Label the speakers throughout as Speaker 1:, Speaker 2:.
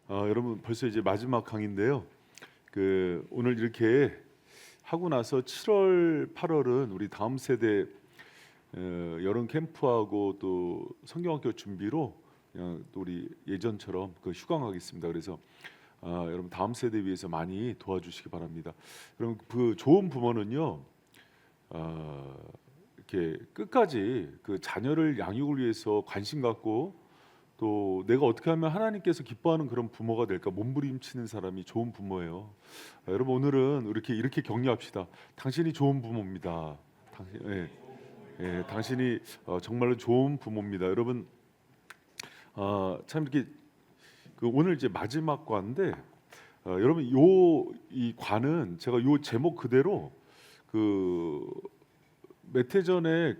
Speaker 1: 여러분 벌써 이제 마지막 강의인데요. 오늘 이렇게 하고 나서 7월, 8월은 우리 다음 세대 여름 캠프하고 또 성경학교 준비로 그냥 또 우리 예전처럼 휴강 가겠습니다. 그래서 여러분 다음 세대 위해서 많이 도와주시기 바랍니다. 여러분 좋은 부모는요, 이렇게 끝까지 자녀를 양육을 위해서 관심 갖고 또 내가 어떻게 하면 하나님께서 기뻐하는 그런 부모가 될까 몸부림치는 사람이 좋은 부모예요. 여러분 오늘은 이렇게 격려합시다. 당신이 좋은 부모입니다. 당신이 정말로 좋은 부모입니다. 여러분 참 이렇게 오늘 이제 마지막 과인데 여러분 이 과는 제가 요 제목 그대로 몇 해 전에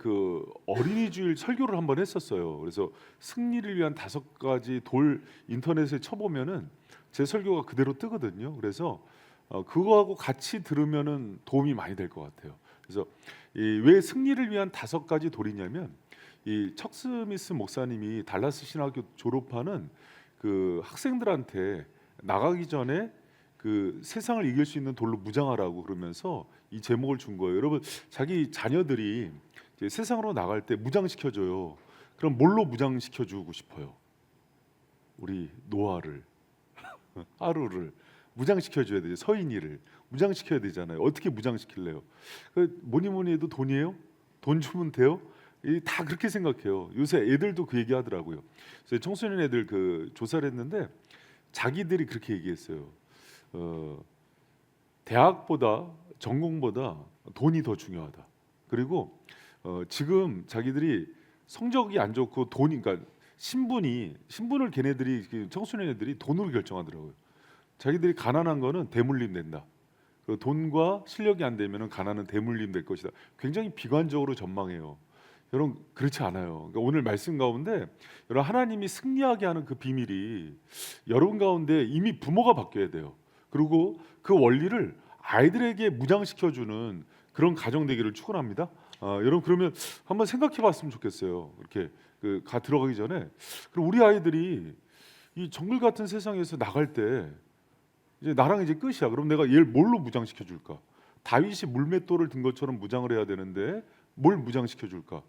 Speaker 1: 어린이 주일 설교를 한번 했었어요. 그래서 승리를 위한 5가지 돌 인터넷에 쳐보면은 제 설교가 그대로 뜨거든요. 그래서 그거하고 같이 들으면은 도움이 많이 될 것 같아요. 그래서 왜 승리를 위한 5가지 돌이냐면 이 척 스미스 목사님이 달라스 신학교 졸업하는 학생들한테 나가기 전에 세상을 이길 수 있는 돌로 무장하라고 그러면서 이 제목을 준 거예요. 여러분 자기 자녀들이 이제 세상으로 나갈 때 무장시켜줘요. 그럼 뭘로 무장시켜주고 싶어요? 우리 노아를 하루를 무장시켜줘야 되죠. 서인이를 무장시켜야 되잖아요. 어떻게 무장시킬래요? 뭐니 해도 돈이에요? 돈 주면 돼요? 다 그렇게 생각해요. 요새 애들도 그 얘기 하더라고요. 그래서 청소년 애들 조사를 했는데 자기들이 그렇게 얘기했어요. 대학보다 전공보다 돈이 더 중요하다. 그리고 지금 자기들이 성적이 안 좋고 그러니까 신분을 걔네들이 청소년 애들이 돈으로 결정하더라고요. 자기들이 가난한 거는 대물림 된다. 돈과 실력이 안 되면은 가난은 대물림 될 것이다. 굉장히 비관적으로 전망해요. 여러분 그렇지 않아요. 그러니까 오늘 말씀 가운데 여러분 하나님이 승리하게 하는 그 비밀이 여러분 가운데 이미 부모가 바뀌어야 돼요. 그리고 그 원리를 아이들에게 무장시켜주는 그런 가정 되기를 축원합니다. 여러분 그러면 한번 생각해봤으면 좋겠어요. 이렇게 들어가기 전에 그리고 우리 아이들이 이 정글 같은 세상에서 나갈 때 이제 나랑 이제 끝이야. 그럼 내가 얘를 뭘로 무장시켜줄까? 다윗이 물맷돌을 든 것처럼 무장을 해야 되는데 뭘 무장시켜줄까?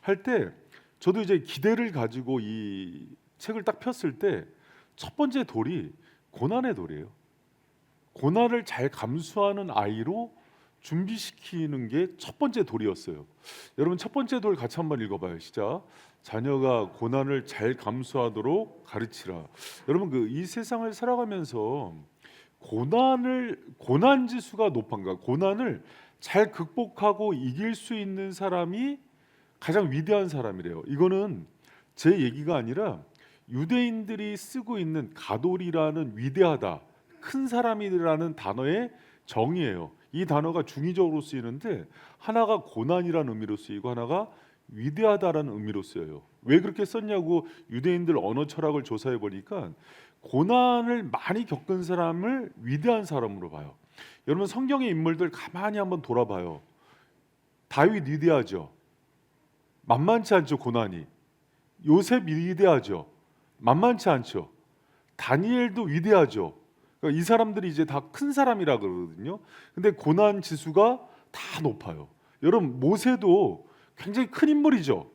Speaker 1: 할 때 저도 이제 기대를 가지고 이 책을 딱 폈을 때 첫 번째 돌이 고난의 돌이에요. 고난을 잘 감수하는 아이로 준비시키는 게 첫 번째 돌이었어요. 여러분 첫 번째 돌 같이 한번 읽어봐요. 시작. 자녀가 고난을 잘 감수하도록 가르치라. 여러분 이 세상을 살아가면서 고난 지수가 높은가? 고난을 잘 극복하고 이길 수 있는 사람이 가장 위대한 사람이래요. 이거는 제 얘기가 아니라 유대인들이 쓰고 있는 가돌이라는 위대하다, 큰 사람이라는 단어의 정의예요. 이 단어가 중의적으로 쓰이는데 하나가 고난이라는 의미로 쓰이고 하나가 위대하다라는 의미로 쓰여요. 왜 그렇게 썼냐고 유대인들 언어 철학을 조사해 보니까 고난을 많이 겪은 사람을 위대한 사람으로 봐요. 여러분 성경의 인물들 가만히 한번 돌아봐요. 다윗 위대하죠. 만만치 않죠. 고난이. 요셉 위대하죠. 만만치 않죠. 다니엘도 위대하죠. 그러니까 이 사람들이 이제 다 큰 사람이라 그러거든요. 근데 고난 지수가 다 높아요. 여러분 모세도 굉장히 큰 인물이죠.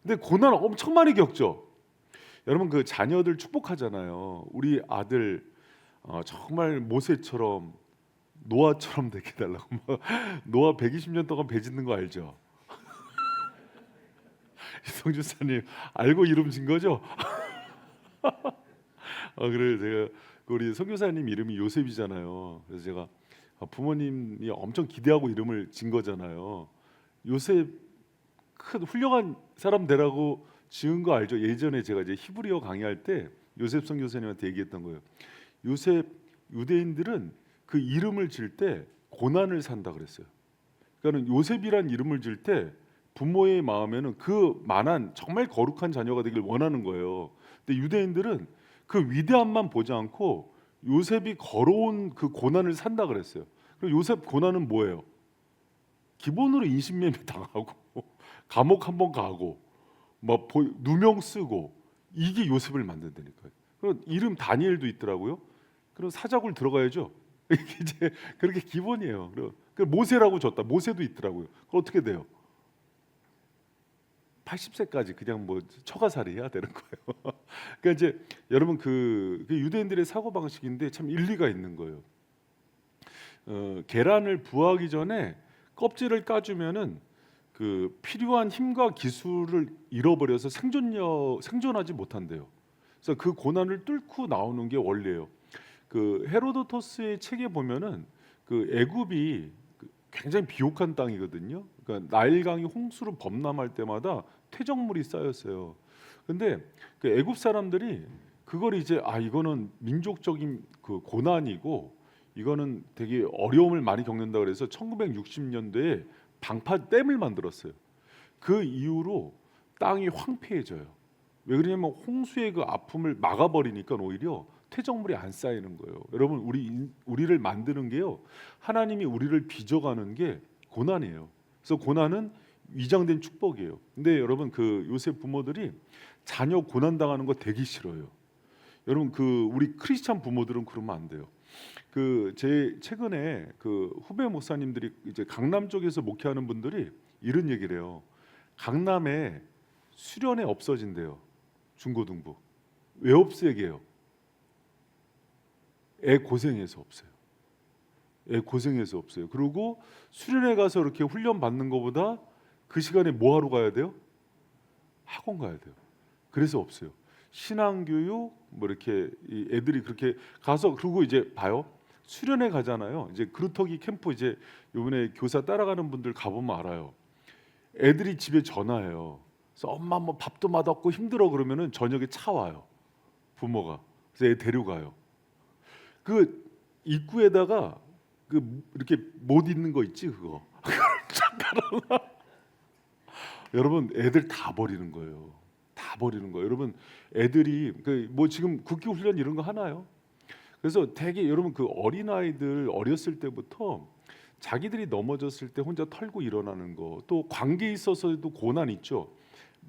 Speaker 1: 근데 고난 엄청 많이 겪죠. 여러분 자녀들 축복하잖아요. 우리 아들 정말 모세처럼 노아처럼 되게 해달라고. 노아 120년 동안 배 짓는 거 알죠? 성주사님 알고 이름 진 거죠? 그래 제가 우리 선교사님 이름이 요셉이잖아요. 그래서 제가 부모님이 엄청 기대하고 이름을 진 거잖아요. 요셉 큰 훌륭한 사람 되라고 지은 거 알죠? 예전에 제가 이제 히브리어 강의할 때 요셉 선교사님한테 얘기했던 거예요. 요셉 유대인들은 그 이름을 질 때 고난을 산다 그랬어요. 그러니까 요셉이란 이름을 질 때 부모의 마음에는 만한 정말 거룩한 자녀가 되길 원하는 거예요. 근데 유대인들은 그 위대함만 보지 않고 요셉이 걸어온 그 고난을 산다 그랬어요. 그리고 요셉 고난은 뭐예요? 기본으로 인신매매 당하고 감옥 한번 가고 누명 쓰고 이게 요셉을 만든다니까요. 그리고 이름 다니엘도 있더라고요. 그럼 사자굴 들어가야죠. 이게 이제 그렇게 기본이에요. 그리고 모세라고 줬다. 모세도 있더라고요. 그럼 어떻게 돼요? 80세까지 그냥 뭐 처가살이 해야 되는 거예요. 그러니까 이제 여러분 그 유대인들의 사고 방식인데 참 일리가 있는 거예요. 계란을 부화하기 전에 껍질을 까주면은 그 필요한 힘과 기술을 잃어버려서 생존하지 못한대요. 그래서 그 고난을 뚫고 나오는 게 원리예요. 그 헤로도토스의 책에 보면은 그 애굽이 굉장히 비옥한 땅이거든요. 그러니까 나일강이 홍수로 범람할 때마다 퇴적물이 쌓였어요. 근데 그 애굽 사람들이 그걸 이제 이거는 민족적인 그 고난이고 이거는 되게 어려움을 많이 겪는다 그래서 1960년대에 방파 댐을 만들었어요. 그 이후로 땅이 황폐해져요. 왜 그러냐면 홍수의 그 아픔을 막아버리니까 오히려 퇴적물이 안 쌓이는 거예요. 여러분 우리를 만드는 게요. 하나님이 우리를 빚어가는 게 고난이에요. 그래서 고난은 위장된 축복이에요. 근데 여러분 그 요새 부모들이 자녀 고난 당하는 거 되게 싫어요. 여러분 그 우리 크리스찬 부모들은 그러면 안 돼요. 그 제 최근에 그 후배 목사님들이 이제 강남 쪽에서 목회하는 분들이 이런 얘기를 해요. 강남에 수련회 없어진대요. 중고등부. 왜 없애게요? 애 고생해서 없어요. 애 고생해서 없어요. 그리고 수련회 가서 이렇게 훈련 받는 것보다 그 시간에 뭐 하러 가야 돼요? 학원 가야 돼요. 그래서 없어요. 신앙교육 뭐 이렇게 애들이 그렇게 가서 그리고 이제 봐요. 수련회 가잖아요. 이제 그루터기 캠프 이제 요번에 교사 따라가는 분들 가보면 알아요. 애들이 집에 전화해요. 그래서 엄마 뭐 밥도 맛없고 힘들어 그러면은 저녁에 차 와요. 부모가. 그래서 애 데려가요. 그 입구에다가 그 이렇게 못 있는 거 있지 그거. 여러분 애들 다 버리는 거예요. 다 버리는 거예요. 여러분 애들이 그 뭐 지금 국기 훈련 이런 거 하나요? 그래서 되게 여러분 그 어린 아이들 어렸을 때부터 자기들이 넘어졌을 때 혼자 털고 일어나는 거, 또 관계에 있어서도 고난 있죠.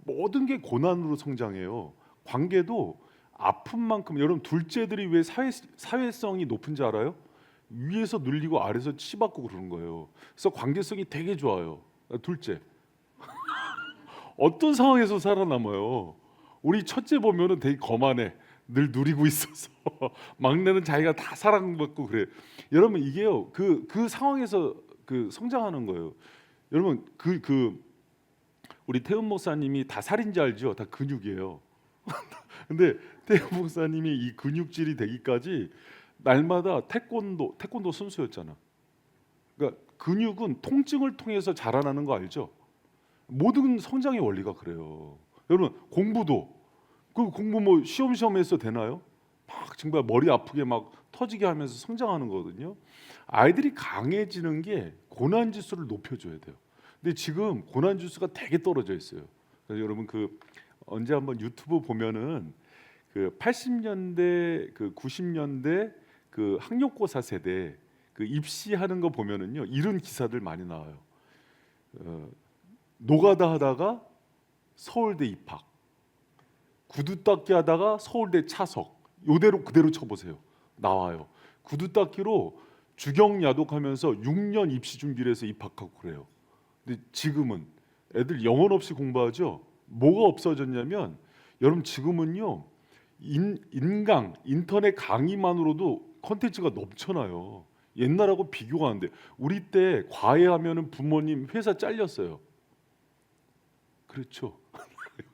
Speaker 1: 모든 게 고난으로 성장해요. 관계도 아픈 만큼 여러분 둘째들이 왜 사회성이 높은 줄 알아요? 위에서 눌리고 아래서 치받고 그러는 거예요. 그래서 관계성이 되게 좋아요. 둘째 어떤 상황에서 살아남아요? 우리 첫째 보면은 되게 거만해. 늘 누리고 있어서 막내는 자기가 다 사랑받고 그래. 여러분 이게요. 그 상황에서 그 성장하는 거예요. 여러분 그 우리 태훈 목사님이 다 살인지 알죠? 다 근육이에요. 근데 태훈 목사님이 이 근육질이 되기까지 날마다 태권도 선수였잖아. 그러니까 근육은 통증을 통해서 자라나는 거 알죠? 모든 성장의 원리가 그래요. 여러분 공부도 그 공부 뭐 시험에서 되나요? 막 정말 머리 아프게 막 터지게 하면서 성장하는 거거든요. 아이들이 강해지는 게 고난 지수를 높여줘야 돼요. 근데 지금 고난 지수가 되게 떨어져 있어요. 그래서 여러분 그 언제 한번 유튜브 보면은 그 80년대 그 90년대 그 학력고사 세대 그 입시하는 거 보면은요 이런 기사들 많이 나와요. 노가다 하다가 서울대 입학, 구두 닦기 하다가 서울대 차석, 요대로 그대로 쳐보세요. 나와요. 구두 닦기로 주경 야독하면서 6년 입시 준비를 해서 입학하고 그래요. 근데 지금은 애들 영혼 없이 공부하죠. 뭐가 없어졌냐면 여러분 지금은요 인터넷 강의만으로도 컨텐츠가 넘쳐나요. 옛날하고 비교가 안 돼. 우리 때 과외하면은 부모님 회사 잘렸어요. 그렇죠.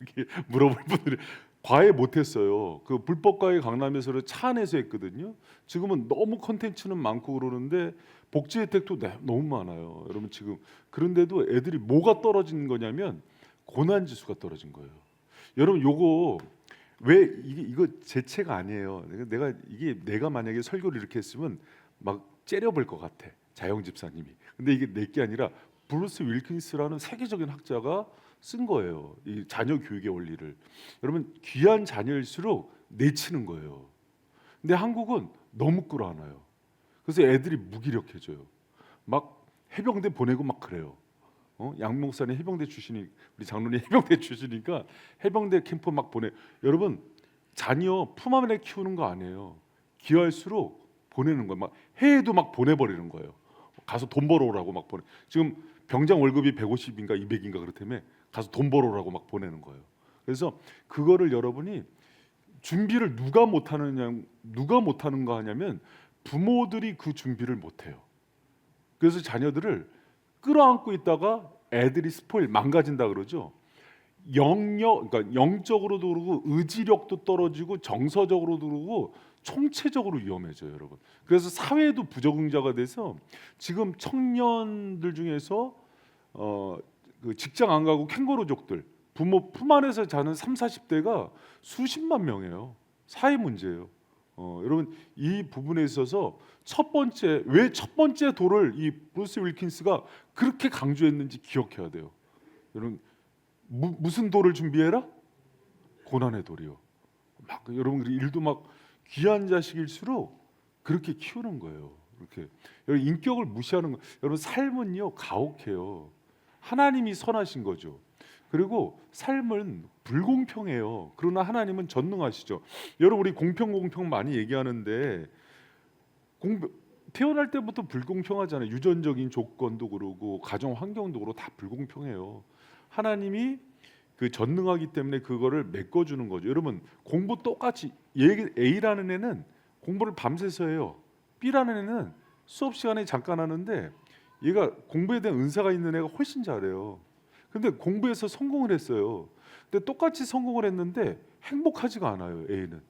Speaker 1: 여기 물어볼 분들이 과외 못했어요. 그 불법 과외 강남에서를 차 안에서 했거든요. 지금은 너무 컨텐츠는 많고 그러는데 복지 혜택도 너무 많아요. 여러분 지금 그런데도 애들이 뭐가 떨어진 거냐면 고난 지수가 떨어진 거예요. 여러분 요거 왜 이거 제 책 아니에요. 내가 만약에 설교를 이렇게 했으면 막 째려볼 것 같아. 자영 집사님이. 근데 이게 내 게 아니라 브루스 윌킨스라는 세계적인 학자가 쓴 거예요. 이 자녀 교육의 원리를. 여러분 귀한 자녀일수록 내치는 거예요. 근데 한국은 너무 끌어안아요. 그래서 애들이 무기력해져요. 막 해병대 보내고 막 그래요. 양 목사님 해병대 출신이 우리 장로님 해병대 출신이니까 해병대 캠프 막 보내. 여러분 자녀 품 안에 키우는 거 아니에요. 기여할수록 보내는 거예요. 막 해외도 막 보내버리는 거예요. 가서 돈 벌어오라고 막 보내. 지금 병장 월급이 150인가 200인가 그렇다며 가서 돈 벌어오라고 막 보내는 거예요. 그래서 그거를 여러분이 준비를 누가 못하는가 하냐면 부모들이 그 준비를 못해요. 그래서 자녀들을 끌어안고 있다가 애들이 스포일 망가진다 그러죠. 그러니까 영적으로도 그러고 의지력도 떨어지고 정서적으로도 그러고 총체적으로 위험해져요, 여러분. 그래서 사회도 부적응자가 돼서 지금 청년들 중에서 그 직장 안 가고 캥거루족들, 부모 품 안에서 자는 3, 40대가 수십만 명이에요. 사회 문제예요. 여러분 이 부분에 있어서 왜 첫 번째 도를 이 브루스 윌킨스가 그렇게 강조했는지 기억해야 돼요. 여러분 무슨 도를 준비해라? 고난의 돌이요. 막 여러분 일도 막 귀한 자식일수록 그렇게 키우는 거예요. 이렇게 여러분 인격을 무시하는 거. 여러분 삶은요 가혹해요. 하나님이 선하신 거죠. 그리고 삶은 불공평해요. 그러나 하나님은 전능하시죠. 여러분 우리 공평 많이 얘기하는데 태어날 때부터 불공평하잖아요. 유전적인 조건도 그러고 가정 환경도 그러고 다 불공평해요. 하나님이 그 전능하기 때문에 그거를 메꿔주는 거죠. 여러분 공부 똑같이 A라는 애는 공부를 밤새서 해요. B라는 애는 수업 시간에 잠깐 하는데 얘가 공부에 대한 은사가 있는 애가 훨씬 잘해요. 근데 공부에서 성공을 했어요. 근데 똑같이 성공을 했는데 행복하지가 않아요. A는.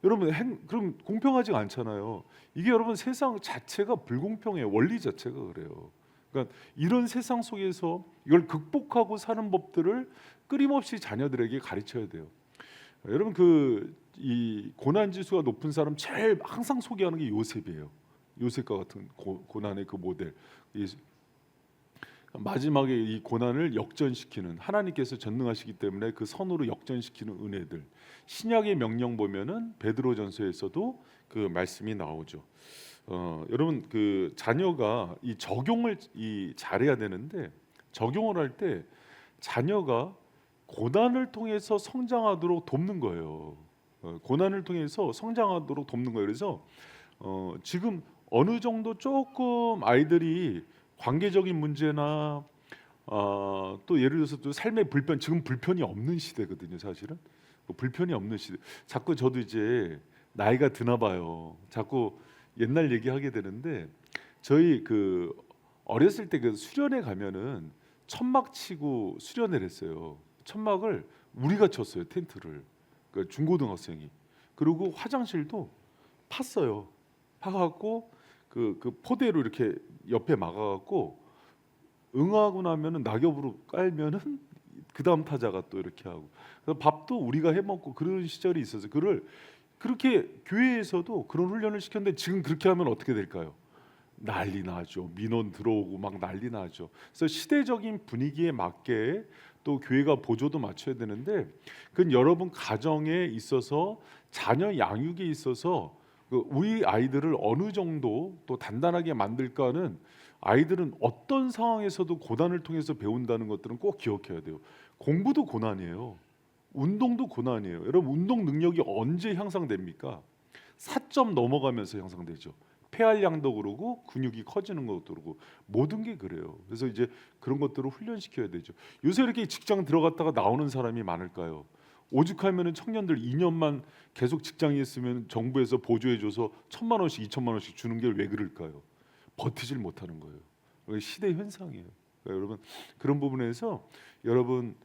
Speaker 1: 여러분 그럼 공평하지가 않잖아요. 이게 여러분 세상 자체가 불공평해요. 원리 자체가 그래요. 그러니까 이런 세상 속에서 이걸 극복하고 사는 법들을 끊임없이 자녀들에게 가르쳐야 돼요. 여러분 이 고난 지수가 높은 사람 제일 항상 소개하는 게 요셉이에요. 요셉과 같은 고난의 그 모델. 마지막에 이 고난을 역전시키는 하나님께서 전능하시기 때문에 그 선으로 역전시키는 은혜들. 신약의 명령 보면은 베드로전서에서도 그 말씀이 나오죠. 여러분 그 자녀가 이 적용을 잘해야 되는데 적용을 할 때 자녀가 고난을 통해서 성장하도록 돕는 거예요. 고난을 통해서 성장하도록 돕는 거예요. 그래서 지금 어느 정도 조금 아이들이 관계적인 문제나 또 예를 들어서 또 삶의 불편, 지금 불편이 없는 시대거든요. 사실은 불편이 없는 시대. 자꾸 저도 이제 나이가 드나 봐요. 자꾸 옛날 얘기하게 되는데 저희 그 어렸을 때 그 수련회 가면은 천막 치고 수련회를 했어요. 천막을 우리가 쳤어요. 텐트를. 그러니까 중고등학생이. 그리고 화장실도 팠어요. 파갖고 그 포대로 이렇게 옆에 막아갖고 응하고 나면은 낙엽으로 깔면은 그 다음 타자가 또 이렇게 하고. 그래서 밥도 우리가 해 먹고 그런 시절이 있어서 그렇게 교회에서도 그런 훈련을 시켰는데 지금 그렇게 하면 어떻게 될까요? 난리 나죠. 민원 들어오고 막 난리 나죠. 그래서 시대적인 분위기에 맞게 또 교회가 보조도 맞춰야 되는데 그건 여러분 가정에 있어서 자녀 양육에 있어서 우리 아이들을 어느 정도 또 단단하게 만들까는 아이들은 어떤 상황에서도 고난을 통해서 배운다는 것들은 꼭 기억해야 돼요. 공부도 고난이에요. 운동도 고난이에요. 여러분 운동 능력이 언제 향상됩니까? 4점 넘어가면서 향상되죠. 폐활량도 그러고 근육이 커지는 것도 그러고 모든 게 그래요. 그래서 이제 그런 것들을 훈련시켜야 되죠. 요새 이렇게 직장 들어갔다가 나오는 사람이 많을까요? 오죽하면은 청년들 2년만 계속 직장에 있으면 정부에서 보조해줘서 1,000만 원씩 2,000만 원씩 주는 게 왜 그럴까요? 버티질 못하는 거예요. 시대 현상이에요. 그러니까 여러분 그런 부분에서 여러분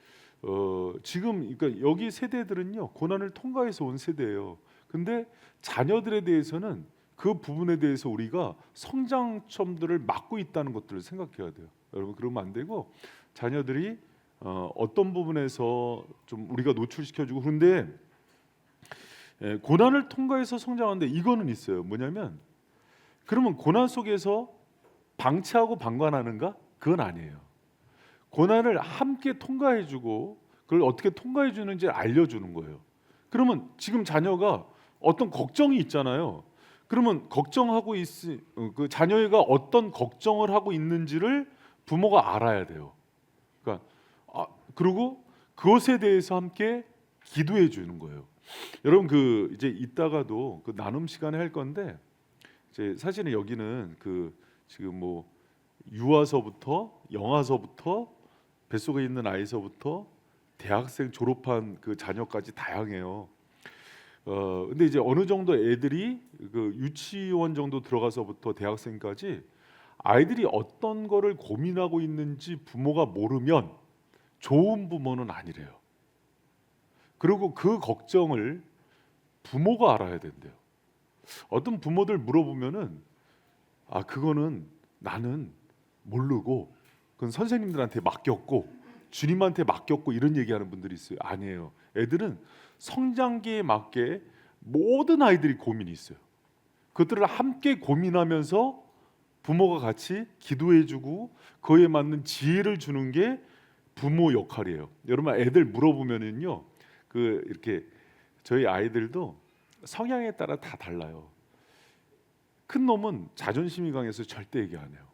Speaker 1: 지금 그러니까 여기 세대들은요 고난을 통과해서 온 세대예요. 근데 자녀들에 대해서는 그 부분에 대해서 우리가 성장점들을 막고 있다는 것들을 생각해야 돼요. 여러분 그러면 안 되고 자녀들이 어떤 부분에서 좀 우리가 노출시켜주고 그런데 고난을 통과해서 성장하는데 이거는 있어요. 뭐냐면 그러면 고난 속에서 방치하고 방관하는가? 그건 아니에요. 고난을 함께 통과해주고 그걸 어떻게 통과해주는지 알려주는 거예요. 그러면 지금 자녀가 어떤 걱정이 있잖아요. 그러면 걱정하고 그 자녀가 어떤 걱정을 하고 있는지를 부모가 알아야 돼요. 그러니까 그리고 그것에 대해서 함께 기도해 주는 거예요. 여러분 그 이제 이따가도 그 나눔 시간에 할 건데 이제 사실은 여기는 그 지금 뭐 유아서부터 영아서부터 뱃속에 있는 아이서부터 대학생 졸업한 그 자녀까지 다양해요. 근데 이제 어느 정도 애들이 그 유치원 정도 들어가서부터 대학생까지 아이들이 어떤 거를 고민하고 있는지 부모가 모르면 좋은 부모는 아니래요. 그리고 그 걱정을 부모가 알아야 된대요. 어떤 부모들 물어보면은 그거는 나는 모르고 그건 선생님들한테 맡겼고 주님한테 맡겼고 이런 얘기하는 분들이 있어요. 아니에요. 애들은 성장기에 맞게 모든 아이들이 고민이 있어요. 그것들을 함께 고민하면서 부모가 같이 기도해주고 그에 맞는 지혜를 주는 게 부모 역할이에요. 여러분 애들 물어보면은요, 그 이렇게 저희 아이들도 성향에 따라 다 달라요. 큰 놈은 자존심이 강해서 절대 얘기 안 해요.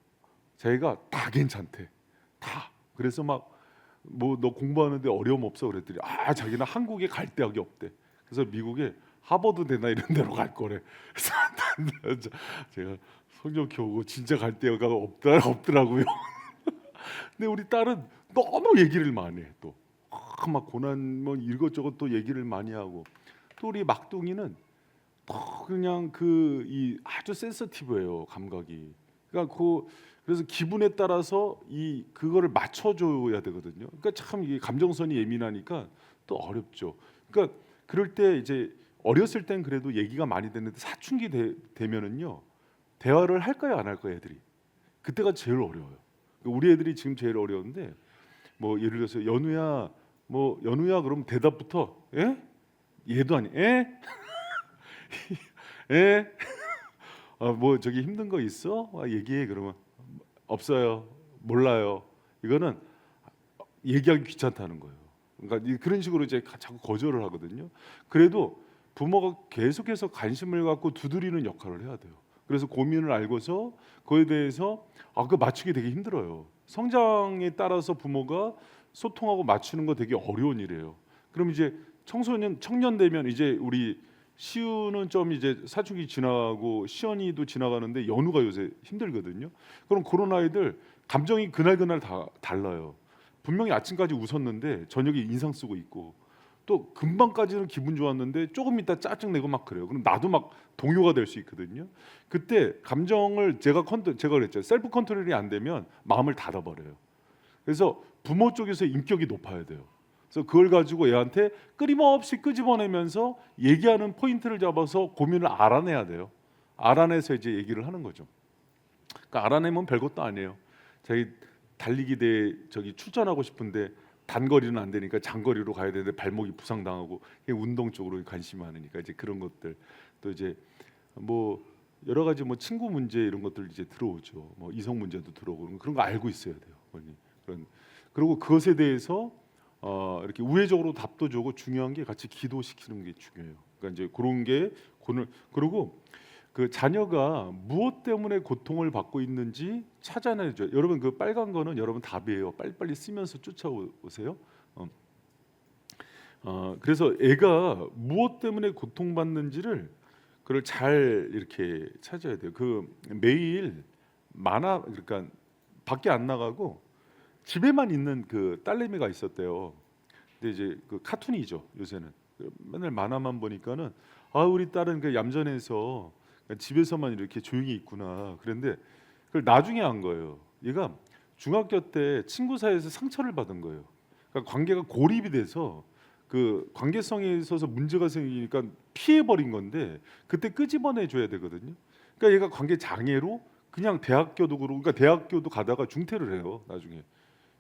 Speaker 1: 자기가 다 괜찮대, 다. 그래서 막 뭐 너 공부하는데 어려움 없어 그랬더니 자기는 한국에 갈 데가 없대. 그래서 미국에 하버드대나 이런 데로 갈 거래. 그래서 제가 성적 겨우고 진짜 갈 데가 없더라고요. 근데 우리 딸은 너무 얘기를 많이 해. 또 막 고난 뭐 이것저것 또 얘기를 많이 하고, 또 우리 막둥이는 그냥 그 이 아주 센서티브해요, 감각이. 그러니까 그래서 기분에 따라서 이 그거를 맞춰줘야 되거든요. 그러니까 참 이게 감정선이 예민하니까 또 어렵죠. 그러니까 그럴 때 이제 어렸을 땐 그래도 얘기가 많이 됐는데 사춘기 되면은요, 대화를 할까요 안 할까요 애들이? 그때가 제일 어려워요. 우리 애들이 지금 제일 어려운데, 뭐 예를 들어서 연우야, 뭐 연우야 그럼 대답부터 예? 얘도 아니 예? 예? 뭐 저기 힘든 거 있어? 얘기해. 그러면 없어요. 몰라요. 이거는 얘기하기 귀찮다는 거예요. 그러니까 그런 식으로 이제 자꾸 거절을 하거든요. 그래도 부모가 계속해서 관심을 갖고 두드리는 역할을 해야 돼요. 그래서 고민을 알고서 그에 대해서 그 맞추기 되게 힘들어요. 성장에 따라서 부모가 소통하고 맞추는 거 되게 어려운 일이에요. 그럼 이제 청년 되면 이제 우리 시우는 좀 이제 사춘기 지나고 시연이도 지나가는데 연우가 요새 힘들거든요. 그럼 그런 아이들 감정이 그날 다 달라요. 분명히 아침까지 웃었는데 저녁에 인상 쓰고 있고, 또 금방까지는 기분 좋았는데 조금 있다 짜증 내고 막 그래요. 그럼 나도 막 동요가 될 수 있거든요. 그때 감정을 제가 그랬죠. 셀프 컨트롤이 안 되면 마음을 닫아버려요. 그래서 부모 쪽에서 인격이 높아야 돼요. 그래서 그걸 가지고 애한테 끊임없이 끄집어내면서 얘기하는 포인트를 잡아서 고민을 알아내야 돼요. 알아내서 이제 얘기를 하는 거죠. 그러니까 알아내면 별것도 아니에요. 자기 달리기 대회 저기 출전하고 싶은데 단거리는 안 되니까 장거리로 가야 되는데 발목이 부상당하고, 운동 쪽으로 관심이 많으니까 이제 그런 것들, 또 이제 뭐 여러 가지 뭐 친구 문제 이런 것들 이제 들어오죠. 뭐 이성 문제도 들어오고 그런 거 알고 있어야 돼요. 그리고 그것에 대해서 이렇게 우회적으로 답도 주고, 중요한 게 같이 기도시키는 게 중요해요. 그러니까 이제 그런 게 그리고 그 자녀가 무엇 때문에 고통을 받고 있는지 찾아내죠. 여러분 그 빨간 거는 여러분 답이에요. 빨리빨리 쓰면서 쫓아오세요. 그래서 애가 무엇 때문에 고통받는지를 그걸 잘 이렇게 찾아야 돼요. 그 매일 그러니까 밖에 안 나가고 집에만 있는 그 딸내미가 있었대요. 근데 이제 그 카툰이죠 요새는. 맨날 만화만 보니까는 우리 딸은 그 얌전해서 집에서만 이렇게 조용히 있구나. 그런데 그걸 나중에 안 거예요. 얘가 중학교 때 친구 사이에서 상처를 받은 거예요. 그러니까 관계가 고립이 돼서 그 관계성에 있어서 문제가 생기니까 피해 버린 건데, 그때 끄집어내 줘야 되거든요. 그러니까 얘가 관계 장애로 그냥 대학교도 그러고, 그러니까 대학교도 가다가 중퇴를 해요 나중에.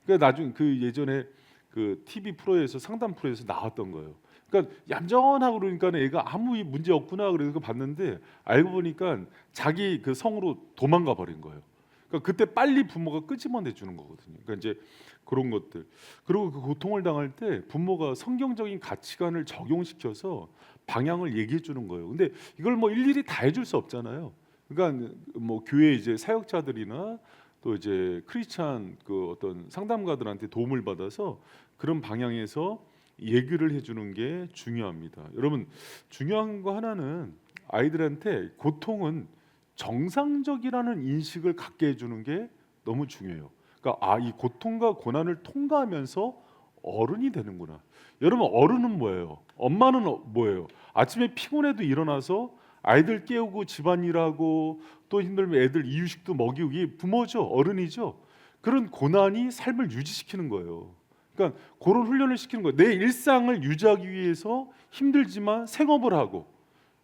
Speaker 1: 그러니까 나중에 그 예전에 그 TV 프로에서 상담 프로에서 나왔던 거예요. 그러니까 얌전하고 그러니까 애가 아무 문제 없구나 그래서 봤는데 알고 보니까 자기 그 성으로 도망가 버린 거예요. 그러니까 그때 빨리 부모가 끄집어내 주는 거거든요. 그러니까 이제 그런 것들. 그리고 그 고통을 당할 때 부모가 성경적인 가치관을 적용시켜서 방향을 얘기해 주는 거예요. 근데 이걸 뭐 일일이 다 해줄 수 없잖아요. 그러니까 뭐 교회 이제 사역자들이나 또 이제 크리스찬 그 어떤 상담가들한테 도움을 받아서 그런 방향에서 얘기를 해주는 게 중요합니다. 여러분, 중요한 거 하나는 아이들한테 고통은 정상적이라는 인식을 갖게 해주는 게 너무 중요해요. 그러니까 이 고통과 고난을 통과하면서 어른이 되는구나. 여러분, 어른은 뭐예요? 엄마는 뭐예요? 아침에 피곤해도 일어나서 아이들 깨우고 집안일하고 또 힘들면 애들 이유식도 먹이고, 이게 부모죠, 어른이죠. 그런 고난이 삶을 유지시키는 거예요. 그러니까 그런 훈련을 시키는 거예요. 내 일상을 유지하기 위해서 힘들지만 생업을 하고,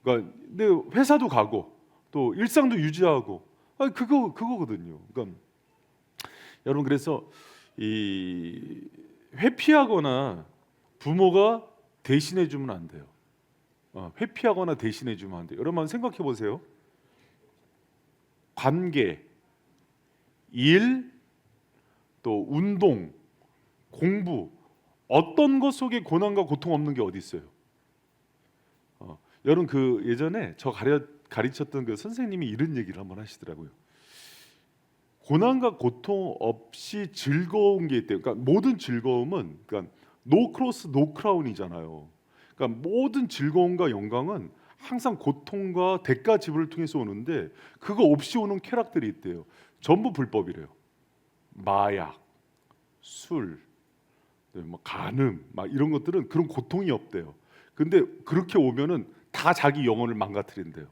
Speaker 1: 그러니까 내 회사도 가고 또 일상도 유지하고, 그거거든요. 그러니까 여러분, 그래서 이 회피하거나 부모가 대신해 주면 안 돼요. 회피하거나 대신해 주면 안 돼요. 여러분 한번 생각해 보세요. 관계, 일, 또 운동, 공부, 어떤 것 속에 고난과 고통 없는 게 어디 있어요? 여러분, 그 예전에 저 가르쳤던 그 선생님이 이런 얘기를 한번 하시더라고요. 고난과 고통 없이 즐거운 게 있대요. 그러니까 모든 즐거움은, 그러니까 노 크로스 노 크라운이잖아요. 그러니까 모든 즐거움과 영광은 항상 고통과 대가 지불을 통해서 오는데, 그거 없이 오는 쾌락들이 있대요. 전부 불법이래요. 마약, 술, 뭐 간음, 막 이런 것들은 그런 고통이 없대요. 근데 그렇게 오면은 다 자기 영혼을 망가뜨린대요.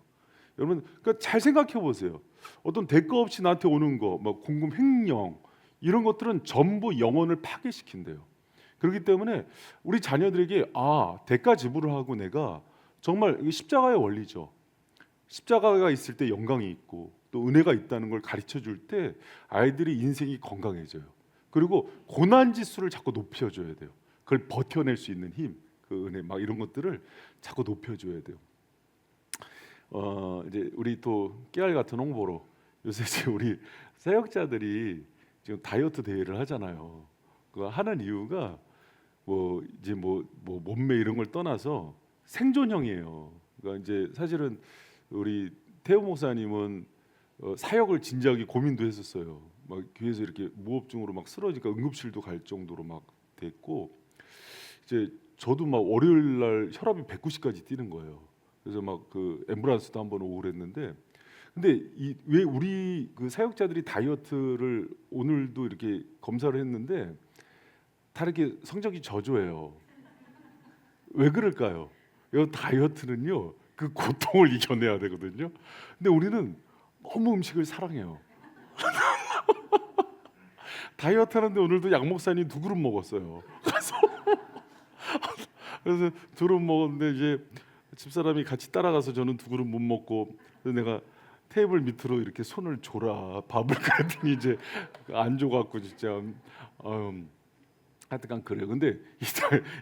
Speaker 1: 여러분, 그러니까 잘 생각해 보세요. 어떤 대가 없이 나한테 오는 거, 뭐 공금 횡령, 이런 것들은 전부 영혼을 파괴시킨대요. 그렇기 때문에 우리 자녀들에게 대가 지불을 하고 내가 정말, 이게 십자가의 원리죠. 십자가가 있을 때 영광이 있고 또 은혜가 있다는 걸 가르쳐 줄 때 아이들이 인생이 건강해져요. 그리고 고난 지수를 자꾸 높여줘야 돼요. 그걸 버텨낼 수 있는 힘, 그 은혜, 막 이런 것들을 자꾸 높여줘야 돼요. 이제 우리 또 깨알 같은 홍보로 요새 이제 우리 사역자들이 지금 다이어트 대회를 하잖아요. 그 하는 이유가 뭐 이제 뭐 몸매 이런 걸 떠나서 생존형이에요. 그러니까 이제 사실은 우리 태호 목사님은 사역을 진지하게 고민도 했었어요. 막 교회에서 이렇게 무호흡증으로 막 쓰러지니까 응급실도 갈 정도로 막 됐고, 이제 저도 막 월요일 날 혈압이 190까지 뛰는 거예요. 그래서 막 그 앰뷸런스도 한번 오고 그랬는데, 근데 왜 우리 그 사역자들이 다이어트를 오늘도 이렇게 검사를 했는데 다 이렇게 성적이 저조해요. 왜 그럴까요? 이 다이어트는요, 그 고통을 이겨내야 되거든요. 근데 우리는 너무 음식을 사랑해요. 다이어트 하는데 오늘도 양 목사님 2그릇 먹었어요. 그래서 2그릇 먹었는데 이제 집사람이 같이 따라가서 저는 2그릇 못 먹고, 그래서 내가 테이블 밑으로 이렇게 손을 줘라 밥을 그랬더니 이제 안 줘갖고 진짜 하여튼간 그래요. 근데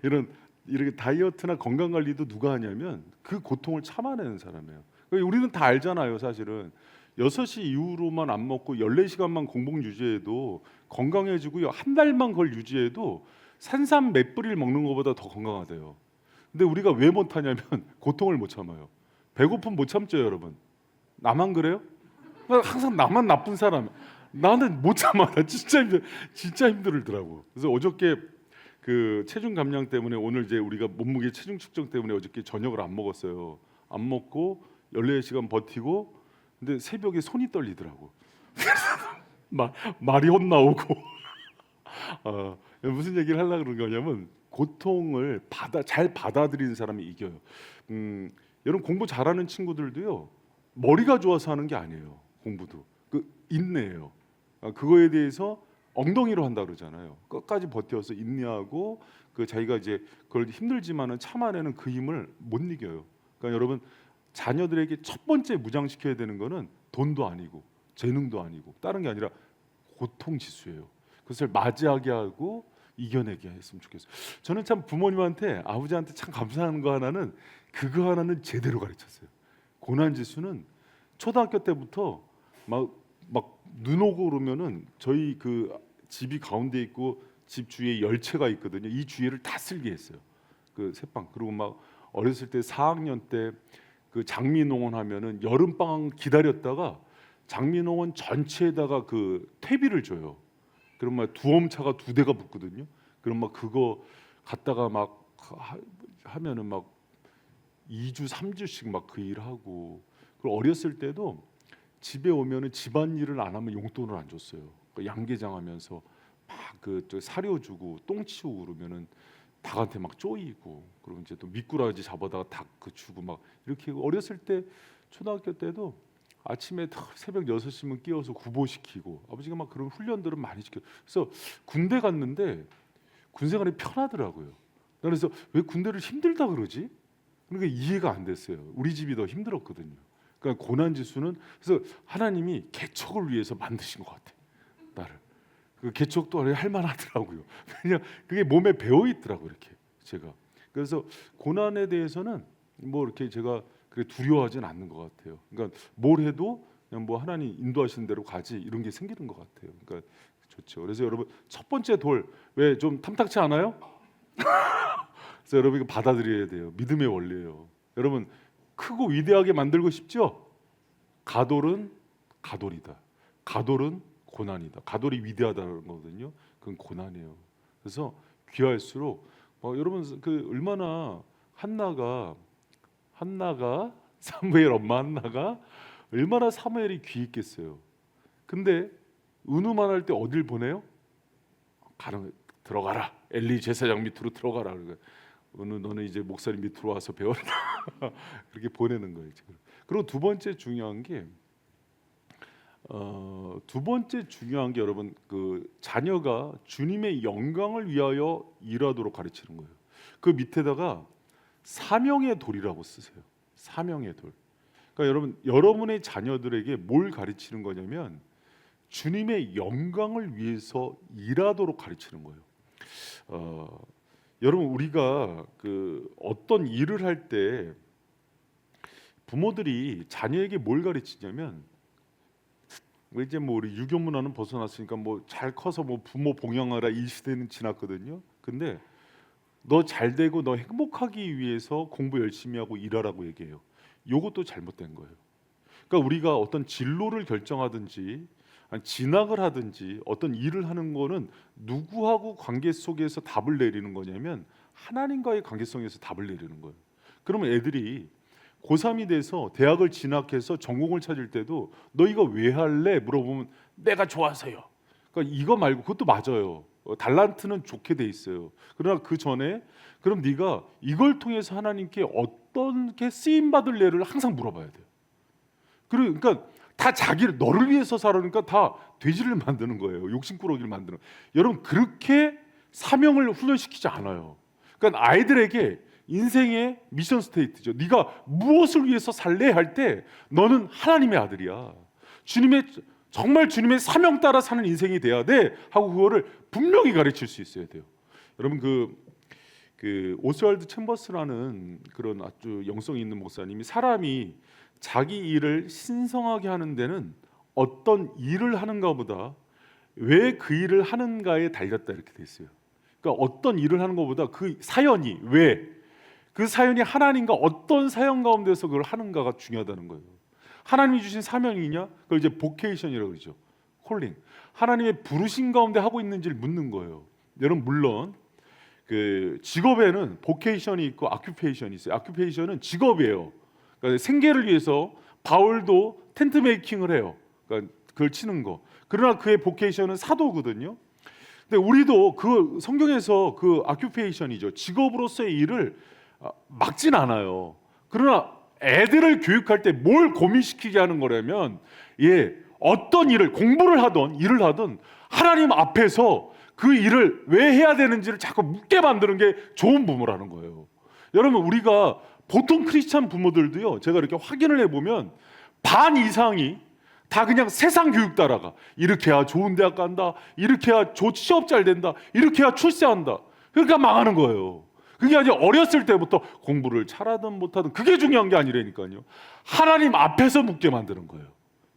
Speaker 1: 이런 이렇게 다이어트나 건강 관리도 누가 하냐면 그 고통을 참아내는 사람이에요. 우리는 다 알잖아요. 사실은 6시 이후로만 안 먹고 14시간만 공복 유지해도 건강해지고요. 한 달만 그걸 유지해도 산삼 몇 뿌리를 먹는 것보다 더 건강하대요. 근데 우리가 왜 못하냐면 고통을 못 참아요. 배고픔 못 참죠, 여러분. 나만 그래요? 항상 나만 나쁜 사람. 나는 못 참아. 나 진짜 힘들더라고. 그래서 어저께 그 체중 감량 때문에 오늘 이제 우리가 몸무게 체중 측정 때문에 어저께 저녁을 안 먹었어요. 안 먹고 14시간 버티고, 근데 새벽에 손이 떨리더라고. 말이 헛나오고. 무슨 얘기를 하려고 그런 거냐면 고통을 잘 받아들이는 사람이 이겨요. 여러분, 공부 잘하는 친구들도요, 머리가 좋아서 하는 게 아니에요. 공부도 그 인내예요. 그거에 대해서 엉덩이로 한다 그러잖아요. 끝까지 버텨서 인내하고 그 자기가 이제 그걸 힘들지만은 참아내는 그 힘을 못 이겨요. 그러니까 여러분, 자녀들에게 첫 번째 무장시켜야 되는 거는 돈도 아니고 재능도 아니고 다른 게 아니라 고통 지수예요. 그것을 맞이하게 하고 이겨내게 했으면 좋겠어요. 저는 참 부모님한테, 아버지한테 참 감사하는 거 하나는, 그거 하나는 제대로 가르쳤어요. 고난 지수는 초등학교 때부터 막 눈 오고 그러면은 저희 그 집이 가운데 있고 집 주위에 열채가 있거든요. 이 주위를 다 쓸게 했어요. 그 새빵. 그리고 막 어렸을 때 4학년 때 그 장미농원 하면은 여름 방학 기다렸다가 장미농원 전체에다가 그 퇴비를 줘요. 그럼 막 두엄차가 2대가 붙거든요. 그럼 막 그거 갖다가 막 하면은 막 2주 3주씩 막 그 일하고, 그리고 어렸을 때도 집에 오면은 집안일을 안 하면 용돈을 안 줬어요. 그러니까 양계장하면서 막 그 사료 주고 똥 치우고 그러면은 닭한테 막 쪼이고, 그리고 이제 또 미꾸라지 잡아다가 닭 그 주고 막 이렇게. 어렸을 때 초등학교 때도 아침에 새벽 6시면 깨워서 구보시키고, 아버지가 막 그런 훈련들은 많이 시켜. 그래서 군대 갔는데 군 생활이 편하더라고요. 그래서 왜 군대를 힘들다 그러지? 그러니까 이해가 안 됐어요. 우리 집이 더 힘들었거든요. 그러니까 고난 지수는, 그래서 하나님이 개척을 위해서 만드신 것 같아, 나를. 그 개척도 할 만하더라고요. 그냥 그게 몸에 배어 있더라고 이렇게 제가. 그래서 고난에 대해서는 뭐 이렇게 제가 그렇게 두려워하진 않는 것 같아요. 그러니까 뭘 해도 그냥 뭐 하나님 인도하시는 대로 가지, 이런 게 생기는 것 같아요. 그러니까 좋죠. 그래서 여러분, 첫 번째 돌 왜 좀 탐탁치 않아요? 그래서 여러분 이거 받아들여야 돼요. 믿음의 원리예요. 여러분, 크고 위대하게 만들고 싶죠? 가돌은 가돌이다. 가돌은 고난이다. 가돌이 위대하다는 거거든요. 그건 고난이에요. 그래서 귀할수록 여러분 그 얼마나 한나가 사무엘 엄마 한나가 얼마나 사무엘이 귀 있겠어요. 근데 은우만 할 때 어딜 보내요? 들어가라. 엘리 제사장 밑으로 들어가라. 은우 너는 이제 목사님 밑으로 와서 배워라. 그렇게 보내는 거예요. 그리고 두 번째 중요한 게 여러분, 그 자녀가 주님의 영광을 위하여 일하도록 가르치는 거예요. 그 밑에다가 사명의 돌이라고 쓰세요. 사명의 돌. 그러니까 여러분의 자녀들에게 뭘 가르치는 거냐면 주님의 영광을 위해서 일하도록 가르치는 거예요. 여러분, 우리가 그 어떤 일을 할 때 부모들이 자녀에게 뭘 가르치냐면, 이제 뭐 우리 유교 문화는 벗어났으니까 뭐 잘 커서 뭐 부모 봉양하라 이 시대는 지났거든요. 근데 너 잘 되고 너 행복하기 위해서 공부 열심히 하고 일하라고 얘기해요. 요것도 잘못된 거예요. 그러니까 우리가 어떤 진로를 결정하든지 아니 진학을 하든지 어떤 일을 하는 거는 누구하고 관계 속에서 답을 내리는 거냐면 하나님과의 관계성에서 답을 내리는 거예요. 그러면 애들이 고3이 돼서 대학을 진학해서 전공을 찾을 때도 너 이거 왜 할래? 물어보면 내가 좋아서요. 그러니까 이거 말고, 그것도 맞아요. 달란트는 좋게 돼 있어요. 그러나 그 전에 그럼 네가 이걸 통해서 하나님께 어떤 게 쓰임 받을 예를 항상 물어봐야 돼요. 그러니까 다 자기를 너를 위해서 살으니까 다 돼지를 만드는 거예요. 욕심꾸러기를 만드는. 여러분, 그렇게 사명을 훈련시키지 않아요. 그러니까 아이들에게 인생의 미션 스테이트죠. 네가 무엇을 위해서 살래 할 때 너는 하나님의 아들이야. 정말 주님의 사명 따라 사는 인생이 돼야 돼 하고 그거를 분명히 가르칠 수 있어야 돼요. 여러분, 그 오스왈드 챔버스라는 그런 아주 영성 있는 목사님이 사람이 자기 일을 신성하게 하는 데는 어떤 일을 하는가보다 왜 그 일을 하는가에 달렸다, 이렇게 돼 있어요. 그러니까 어떤 일을 하는 것보다 그 사연이, 왜 그 사연이 하나님과 어떤 사연 가운데서 그걸 하는가가 중요하다는 거예요. 하나님이 주신 사명이냐? 그걸 이제 보케이션이라고 그러죠. 콜링. 하나님의 부르신 가운데 하고 있는지를 묻는 거예요. 여러분, 물론 그 직업에는 보케이션이 있고 아큐페이션이 있어요. 아큐페이션은 직업이에요. 그러니까 생계를 위해서 바울도 텐트 메이킹을 해요. 그러니까 그걸 치는 거. 그러나 그의 보케이션은 사도거든요. 근데 우리도 그 성경에서 그 아큐페이션이죠. 직업으로서의 일을 막진 않아요. 그러나 애들을 교육할 때 뭘 고민시키게 하는 거라면, 어떤 일을, 공부를 하던 일을 하던 하나님 앞에서 그 일을 왜 해야 되는지를 자꾸 묻게 만드는 게 좋은 부모라는 거예요. 여러분, 우리가 보통 크리스찬 부모들도요, 제가 이렇게 확인을 해보면 반 이상이 다 그냥 세상 교육 따라가. 이렇게 해야 좋은 대학 간다, 이렇게 해야 취업 잘 된다, 이렇게 해야 출세한다. 그러니까 망하는 거예요. 그게 아주 어렸을 때부터 공부를 잘하든 못하든 그게 중요한 게 아니라니까요. 하나님 앞에서 묻게 만드는 거예요.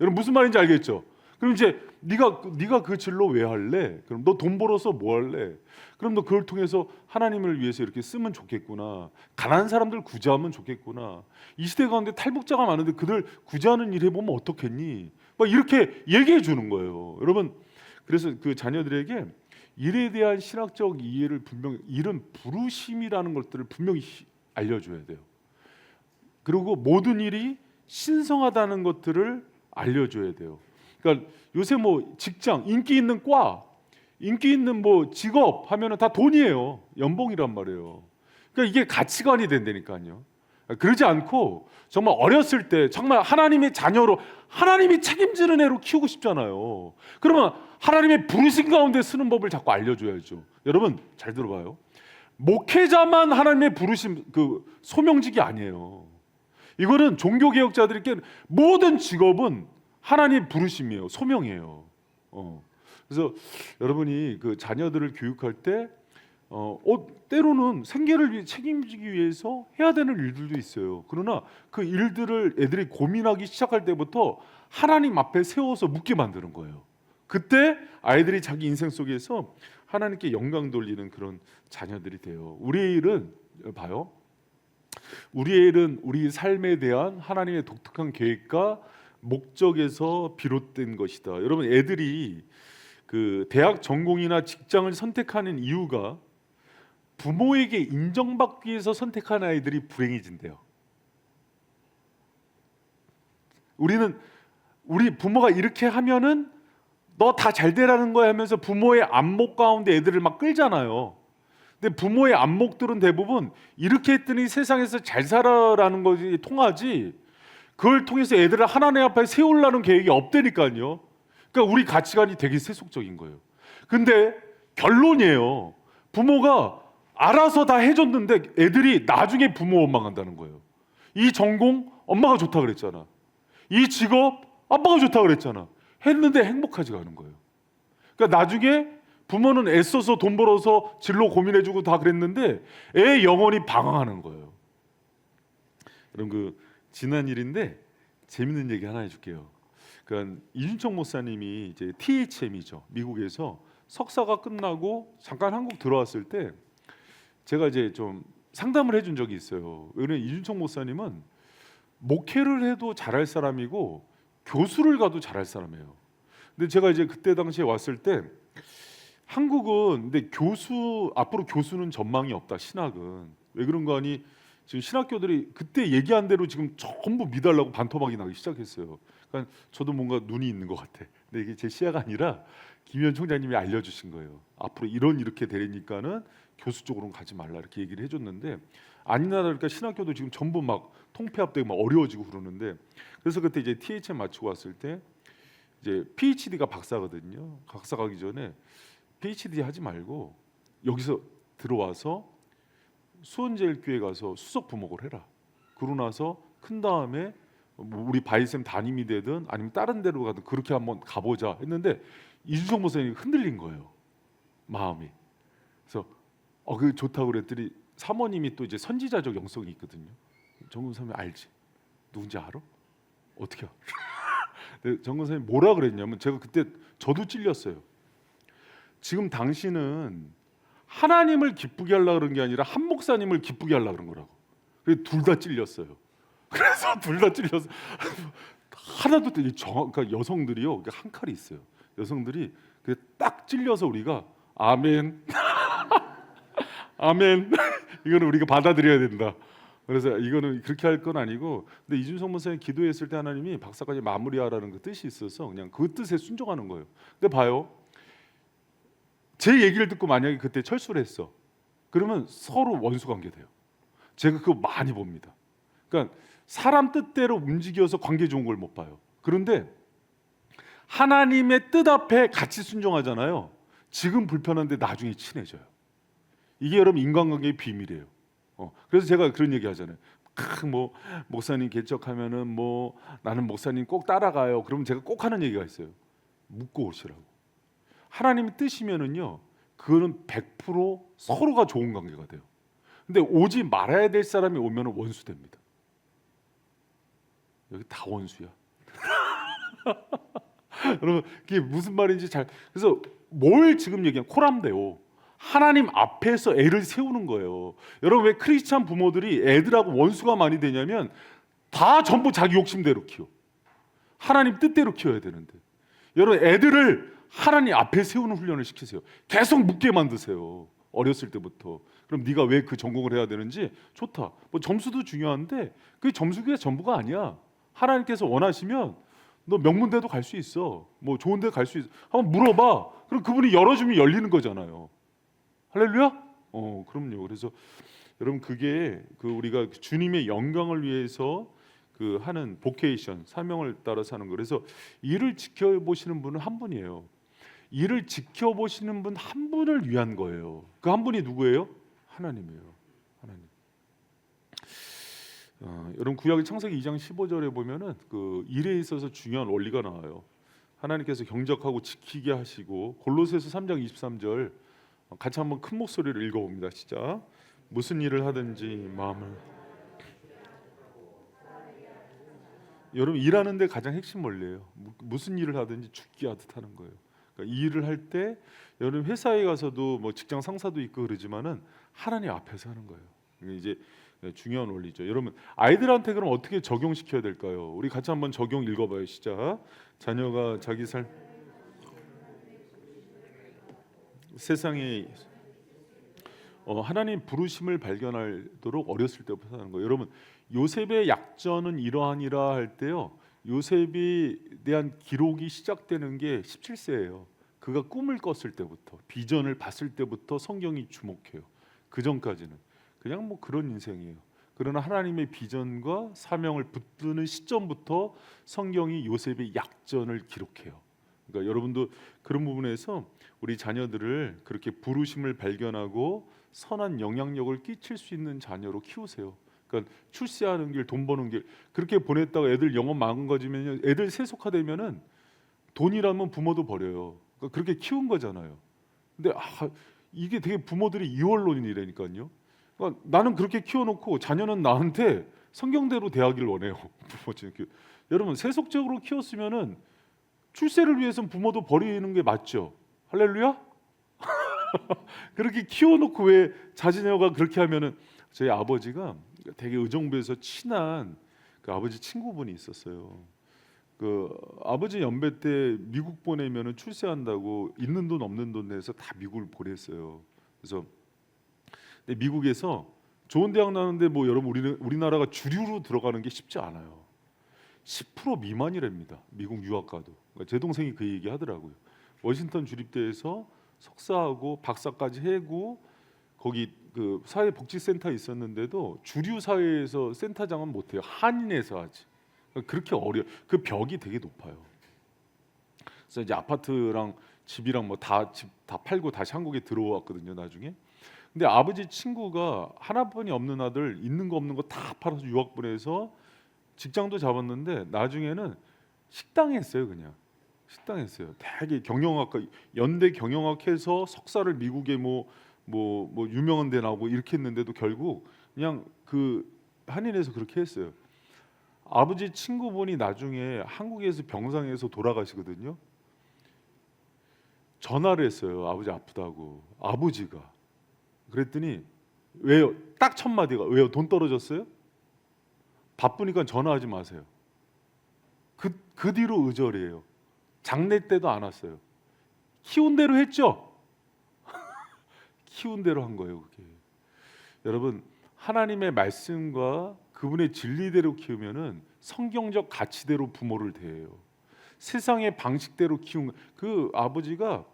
Speaker 1: 여러분, 무슨 말인지 알겠죠? 그럼 이제 네가 그 진로 왜 할래? 그럼 너 돈 벌어서 뭐 할래? 그럼 너 그걸 통해서 하나님을 위해서 이렇게 쓰면 좋겠구나. 가난한 사람들 구제하면 좋겠구나. 이 시대 가운데 탈북자가 많은데 그들 구제하는 일 해보면 어떻겠니? 막 이렇게 얘기해 주는 거예요. 여러분, 그래서 그 자녀들에게 일에 대한 신학적 이해를 분명히, 일은 부르심이라는 것들을 분명히 알려줘야 돼요. 그리고 모든 일이 신성하다는 것들을 알려줘야 돼요. 그러니까 요새 뭐 직장, 인기 있는 과, 인기 있는 뭐 직업 하면은 다 돈이에요. 연봉이란 말이에요. 그러니까 이게 가치관이 된다니까요. 그러지 않고 정말 어렸을 때 정말 하나님의 자녀로 하나님이 책임지는 애로 키우고 싶잖아요. 그러면 하나님의 부르심 가운데 쓰는 법을 자꾸 알려줘야죠. 여러분 잘 들어봐요. 목회자만 하나님의 부르심 그 소명직이 아니에요. 이거는 종교개혁자들에게 모든 직업은 하나님 부르심이에요. 소명이에요. 그래서 여러분이 그 자녀들을 교육할 때 때로는 생계를 책임지기 위해서 해야 되는 일들도 있어요. 그러나 그 일들을 애들이 고민하기 시작할 때부터 하나님 앞에 세워서 묻게 만드는 거예요. 그때 아이들이 자기 인생 속에서 하나님께 영광 돌리는 그런 자녀들이 돼요. 우리의 일은 봐요. 우리의 일은 우리 삶에 대한 하나님의 독특한 계획과 목적에서 비롯된 것이다. 여러분 애들이 그 대학 전공이나 직장을 선택하는 이유가 부모에게 인정받기 위해서 선택한 아이들이 불행해진대요. 우리 부모가 이렇게 하면은 너 다 잘 되라는 거야 하면서 부모의 안목 가운데 애들을 막 끌잖아요. 근데 부모의 안목들은 대부분 이렇게 했더니 세상에서 잘 살아라는 것이 통하지 그걸 통해서 애들을 하나님 앞에 세우려는 계획이 없다니까요. 그러니까 우리 가치관이 되게 세속적인 거예요. 근데 결론이에요. 부모가 알아서 다 해줬는데 애들이 나중에 부모 원망한다는 거예요. 이 전공 엄마가 좋다 그랬잖아. 이 직업 아빠가 좋다 그랬잖아. 했는데 행복하지가 않은 거예요. 그러니까 나중에 부모는 애써서 돈 벌어서 진로 고민해주고 다 그랬는데 애 영혼이 방황하는 거예요. 그럼 그 지난 일인데 재밌는 얘기 하나 해줄게요. 그러니까 이준청 목사님이 이제 THM이죠. 미국에서 석사가 끝나고 잠깐 한국 들어왔을 때 제가 이제 좀 상담을 해준 적이 있어요. 왜냐면 이준청 목사님은 목회를 해도 잘할 사람이고 교수를 가도 잘할 사람이에요. 근데 제가 이제 그때 당시에 왔을 때 한국은 근데 앞으로 교수는 전망이 없다. 신학은 왜 그런가 하니 지금 신학교들이 그때 얘기한 대로 지금 전부 믿으려고 반토막이 나기 시작했어요. 그러니까 저도 뭔가 눈이 있는 것 같아. 근데 이게 제 시야가 아니라 김현 총장님이 알려주신 거예요. 앞으로 이렇게 되니까는 교수 쪽으로는 가지 말라 이렇게 얘기를 해줬는데 아니나 다를까 신학교도 지금 전부 막 통폐합되고 막 어려워지고 그러는데 그래서 그때 이제 THM 마치고 왔을 때 이제 PhD가 박사거든요. 박사 가기 전에 PhD 하지 말고 여기서 들어와서 수원제일교회 가서 수석 부목을 해라. 그러고 나서 큰 다음에 뭐 우리 바이샘 담임이 되든 아니면 다른 데로 가든 그렇게 한번 가보자 했는데 이준성 목사님이 흔들린 거예요. 마음이. 그래서 그 좋다고 그랬더니 사모님이 또 이제 선지자적 영성이 있거든요. 정근사님 알지? 누군지 알아? 어떻게 알아? 정근사님 뭐라 그랬냐면 제가 그때 저도 찔렸어요. 지금 당신은 하나님을 기쁘게 하려고 그런 게 아니라 한 목사님을 기쁘게 하려고 그런 거라고. 그래서 둘 다 찔렸어요. 그래서 둘 다 찔려서 하나도 그러니까 여성들이요 한 칼이 있어요. 여성들이 딱 찔려서 우리가 아멘, 아멘 이거는 우리가 받아들여야 된다. 그래서 이거는 그렇게 할 건 아니고 근데 이준성 목사님 기도했을 때 하나님이 박사까지 마무리하라는 그 뜻이 있어서 그냥 그 뜻에 순종하는 거예요. 근데 봐요. 제 얘기를 듣고 만약에 그때 철수를 했어. 그러면 서로 원수 관계 돼요. 제가 그거 많이 봅니다. 그러니까 사람 뜻대로 움직여서 관계 좋은 걸 못 봐요. 그런데 하나님의 뜻 앞에 같이 순종하잖아요. 지금 불편한데 나중에 친해져요. 이게 여러분 인간관계의 비밀이에요. 그래서 제가 그런 얘기 하잖아요. 뭐 목사님 개척하면은 뭐 나는 목사님 꼭 따라가요. 그러면 제가 꼭 하는 얘기가 있어요. 묻고 오시라고. 하나님의 뜻이면은요, 그거는 100% 서로가 좋은 관계가 돼요. 근데 오지 말아야 될 사람이 오면은 원수 됩니다. 여기 다 원수야. 여러분 이게 무슨 말인지 그래서 뭘 지금 얘기한 코람데오 하나님 앞에서 애를 세우는 거예요. 여러분 왜 크리스찬 부모들이 애들하고 원수가 많이 되냐면 다 전부 자기 욕심대로 키워. 하나님 뜻대로 키워야 되는데 여러분 애들을 하나님 앞에 세우는 훈련을 시키세요. 계속 묻게 만드세요. 어렸을 때부터. 그럼 네가 왜 그 전공을 해야 되는지 좋다. 뭐 점수도 중요한데 그 점수가 전부가 아니야. 하나님께서 원하시면 너 명문대도 갈 수 있어. 뭐 좋은 데 갈 수 있어. 한번 물어봐. 그럼 그분이 열어주면 열리는 거잖아요. 할렐루야? 그럼요. 그래서 여러분 그게 그 우리가 주님의 영광을 위해서 그 하는 보케이션, 사명을 따라서 하는 거. 그래서 일을 지켜보시는 분은 한 분이에요. 일을 지켜보시는 분 한 분을 위한 거예요. 그 한 분이 누구예요? 하나님이에요. 하나님. 여러분 구약의 창세기 2장 15절에 보면은 그 일에 있어서 중요한 원리가 나와요. 하나님께서 경적하고 지키게 하시고, 골로새서 3장 23절 같이 한번 큰 목소리로 읽어봅니다. 시작. 무슨 일을 하든지 마음을. 여러분 일하는데 가장 핵심 원리예요. 무슨 일을 하든지 죽게 하듯 하는 거예요. 그러니까 이 일을 할 때 여러분 회사에 가서도 뭐 직장 상사도 있고 그러지만은 하나님 앞에서 하는 거예요. 이게 이제 중요한 원리죠. 여러분 아이들한테 그럼 어떻게 적용시켜야 될까요? 우리 같이 한번 적용 읽어봐요. 시작. 자녀가 자기 삶 세상에 하나님 부르심을 발견하도록 어렸을 때부터 하는 거예요. 여러분 요셉의 약전은 이러하니라 할 때요. 요셉에 대한 기록이 시작되는 게 17세예요. 그가 꿈을 꿨을 때부터, 비전을 봤을 때부터 성경이 주목해요. 그 전까지는 그냥 뭐 그런 인생이에요. 그러나 하나님의 비전과 사명을 붙드는 시점부터 성경이 요셉의 약전을 기록해요. 그러니까 여러분도 그런 부분에서 우리 자녀들을 그렇게 부르심을 발견하고 선한 영향력을 끼칠 수 있는 자녀로 키우세요. 그러니까 출세하는 길, 돈 버는 길 그렇게 보냈다가 애들 영업 망가지면 애들 세속화되면은 돈이라면 부모도 버려요. 그러니까 그렇게 키운 거잖아요. 근데 이게 되게 부모들이 이원론이라니까요. 그러니까 나는 그렇게 키워놓고 자녀는 나한테 성경대로 대하기를 원해요. 여러분 세속적으로 키웠으면은 출세를 위해서는 부모도 버리는 게 맞죠. 할렐루야? 그렇게 키워놓고 왜 자녀가 그렇게 하면은 저희 아버지가 되게 의정부에서 친한 그 아버지 친구분이 있었어요. 그 아버지 연배 때 미국 보내면은 출세한다고 있는 돈 없는 돈 내서 다 미국을 보냈어요. 그래서 근데 미국에서 좋은 대학 나는데 뭐 여러분 우리나라가 주류로 들어가는 게 쉽지 않아요. 10% 미만이랍니다. 미국 유학 가도. 그러니까 제 동생이 그 얘기 하더라고요. 워싱턴 주립대에서 석사하고 박사까지 해고 거기 그 사회복지센터 있었는데도 주류 사회에서 센터장은 못해요. 한인에서 하지. 그러니까 그렇게 어려. 그 벽이 되게 높아요. 그래서 이제 아파트랑 집이랑 뭐 집 다 팔고 다시 한국에 들어왔거든요. 나중에. 근데 아버지 친구가 하나뿐이 없는 아들 있는 거 없는 거 다 팔아서 유학 보내서 직장도 잡았는데 나중에는 식당 했어요. 그냥 식당 했어요. 되게 경영학과 연대 경영학해서 석사를 미국에 뭐 유명한 데 나오고 이렇게 했는데도 결국 그냥 그 한인에서 그렇게 했어요. 아버지 친구분이 나중에 한국에서 병상에서 돌아가시거든요. 전화를 했어요. 아버지 아프다고. 아버지가. 그랬더니 왜요? 딱 첫 마디가 왜요? 돈 떨어졌어요? 바쁘니까 전화하지 마세요. 그 뒤로 의절이에요. 장례 때도 안 왔어요. 키운 대로 했죠. 키운 대로 한 거예요. 그게. 여러분 하나님의 말씀과 그분의 진리대로 키우면은 성경적 가치대로 부모를 대해요. 세상의 방식대로 키운 그 아버지가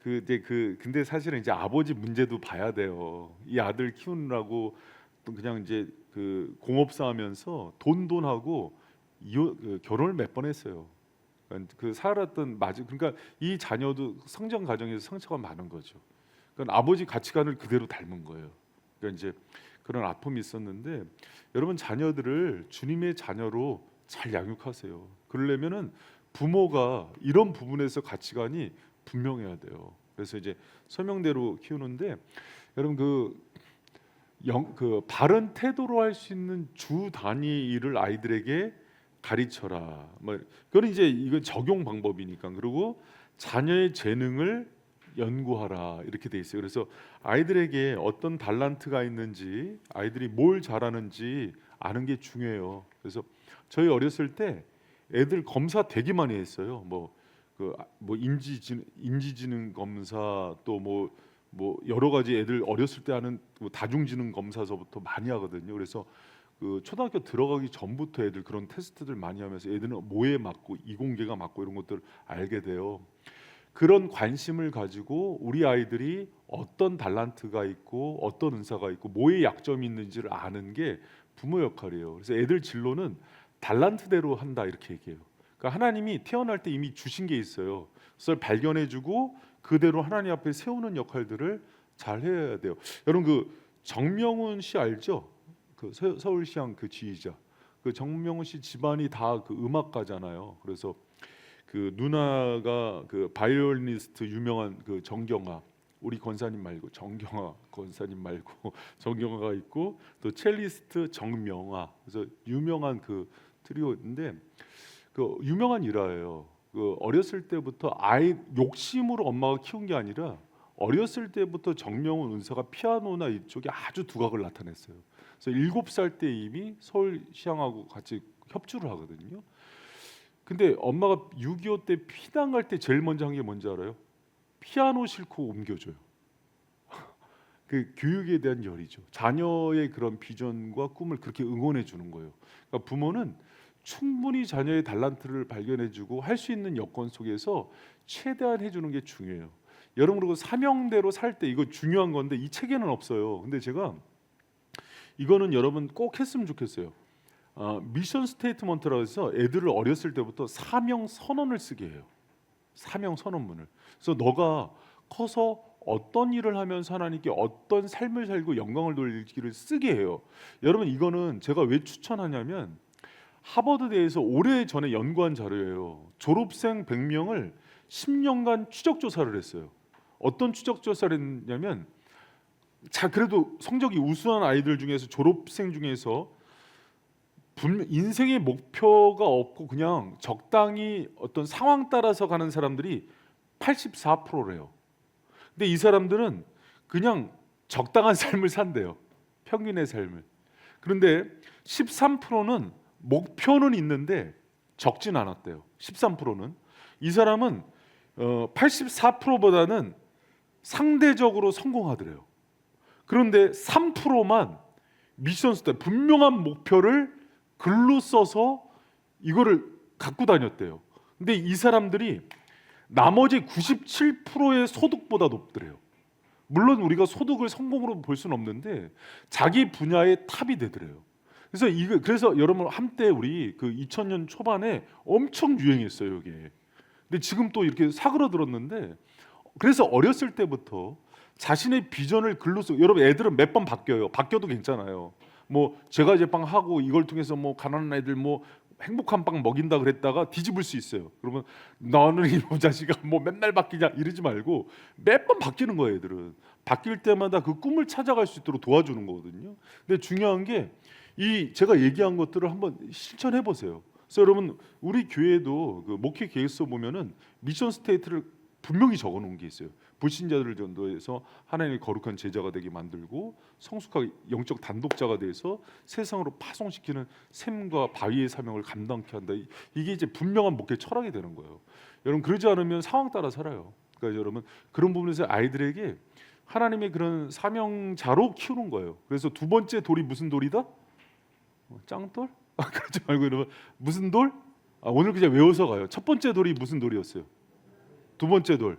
Speaker 1: 근데 사실은 이제 아버지 문제도 봐야 돼요. 이 아들 키우느라고 또 그냥 이제 그 공업사하면서 돈하고 결혼을 몇 번 했어요. 그 살았던 그러니까 이 자녀도 성장 과정에서 상처가 많은 거죠. 그러니까 아버지 가치관을 그대로 닮은 거예요. 그러니까 이제 그런 아픔이 있었는데 여러분 자녀들을 주님의 자녀로 잘 양육하세요. 그러려면은 부모가 이런 부분에서 가치관이 분명해야 돼요. 그래서 이제 설명대로 키우는데 여러분 그 바른 태도로 할 수 있는 주 단위 일을 아이들에게 가르쳐라. 뭐 그건 이제 이건 적용 방법이니까. 그리고 자녀의 재능을 연구하라 이렇게 돼 있어요. 그래서 아이들에게 어떤 달란트가 있는지, 아이들이 뭘 잘하는지 아는 게 중요해요. 그래서 저희 어렸을 때 애들 검사 되게 많이 했어요. 뭐 뭐 인지지능 검사 또 뭐 여러 가지 애들 어렸을 때 하는 그 다중지능 검사서부터 많이 하거든요. 그래서 그 초등학교 들어가기 전부터 애들 그런 테스트들 많이 하면서 애들은 뭐에 맞고 이공계가 맞고 이런 것들 알게 돼요. 그런 관심을 가지고 우리 아이들이 어떤 달란트가 있고 어떤 은사가 있고 뭐에 약점이 있는지를 아는 게 부모 역할이에요. 그래서 애들 진로는 달란트대로 한다 이렇게 얘기해요. 그러니까 하나님이 태어날 때 이미 주신 게 있어요. 그래서 발견해주고 그대로 하나님 앞에 세우는 역할들을 잘 해야 돼요. 여러분 그 정명훈 씨 알죠? 그 서울시장 그 지휘자. 그 정명훈 씨 집안이 다 그 음악가잖아요. 그래서 그 누나가 그 바이올리니스트 유명한 그 정경아, 우리 권사님 말고 정경아 권사님 말고 정경아가 있고 또 첼리스트 정명아. 그래서 유명한 그 트리오인데 그 유명한 일화예요. 그 어렸을 때부터 아이 욕심으로 엄마가 키운 게 아니라 어렸을 때부터 정명훈 은사가 피아노나 이쪽에 아주 두각을 나타냈어요. 그래서 7살 때 이미 서울시향하고 같이 협주를 하거든요. 근데 엄마가 6.25 때 피난 갈 때 제일 먼저 한 게 뭔지 알아요? 피아노 싣고 옮겨줘요. 그 교육에 대한 열이죠. 자녀의 그런 비전과 꿈을 그렇게 응원해 주는 거예요. 그러니까 부모는 충분히 자녀의 달란트를 발견해주고 할 수 있는 여건 속에서 최대한 해주는 게 중요해요. 여러분 그리고 사명대로 살 때 이거 중요한 건데 이 책에는 없어요. 근데 제가 이거는 여러분 꼭 했으면 좋겠어요. 미션 스테이트먼트라고 해서 애들을 어렸을 때부터 사명 선언을 쓰게 해요. 사명 선언문을. 그래서 너가 커서 어떤 일을 하면서 하나님께 어떤 삶을 살고 영광을 돌리기를 쓰게 해요. 여러분 이거는 제가 왜 추천하냐면 하버드대에서 오래전에 연구한 자료예요. 졸업생 100명을 10년간 추적 조사를 했어요. 어떤 추적 조사를 했냐면 자 그래도 성적이 우수한 아이들 중에서 졸업생 중에서 인생의 목표가 없고 그냥 적당히 어떤 상황 따라서 가는 사람들이 84%래요. 근데 이 사람들은 그냥 적당한 삶을 산대요. 평균의 삶을. 그런데 13%는 목표는 있는데 적진 않았대요. 13%는 이 사람은 84%보다는 상대적으로 성공하더래요. 그런데 3%만 미션 스텝 분명한 목표를 글로 써서 이거를 갖고 다녔대요. 근데 이 사람들이 나머지 97%의 소득보다 높더래요. 물론 우리가 소득을 성공으로 볼 수는 없는데 자기 분야의 탑이 되더래요. 그래서 여러분 한때 우리 그 2000년 초반에 엄청 유행했어요, 이게. 근데 지금 또 이렇게 사그러들었는데 그래서 어렸을 때부터 자신의 비전을 글로 쓰고 여러분 애들은 몇 번 바뀌어요. 바뀌어도 괜찮아요. 뭐 제가 이제 빵 하고 이걸 통해서 뭐 가난한 애들 뭐 행복한 빵 먹인다 그랬다가 뒤집을 수 있어요. 그러면 너는 이놈 자식아 뭐 맨날 바뀌냐 이러지 말고 몇 번 바뀌는 거예요. 애들은 바뀔 때마다 그 꿈을 찾아갈 수 있도록 도와주는 거거든요. 근데 중요한 게 이 제가 얘기한 것들을 한번 실천해 보세요. 그래서 여러분 우리 교회도 그 목회 계획서 보면은 미션 스테이트를 분명히 적어놓은 게 있어요. 불신자들을 전도해서 하나님의 거룩한 제자가 되게 만들고 성숙하게 영적 단독자가 돼서 세상으로 파송시키는 샘과 바위의 사명을 감당케 한다. 이게 이제 분명한 목회 철학이 되는 거예요. 여러분 그러지 않으면 상황 따라 살아요. 그러니까 여러분 그런 부분에서 아이들에게 하나님의 그런 사명자로 키우는 거예요. 그래서 두 번째 돌이 무슨 돌이다? 짱돌? 그러지 말고 이러면 무슨 돌? 오늘 그냥 외워서 가요. 첫 번째 돌이 무슨 돌이었어요? 두 번째 돌.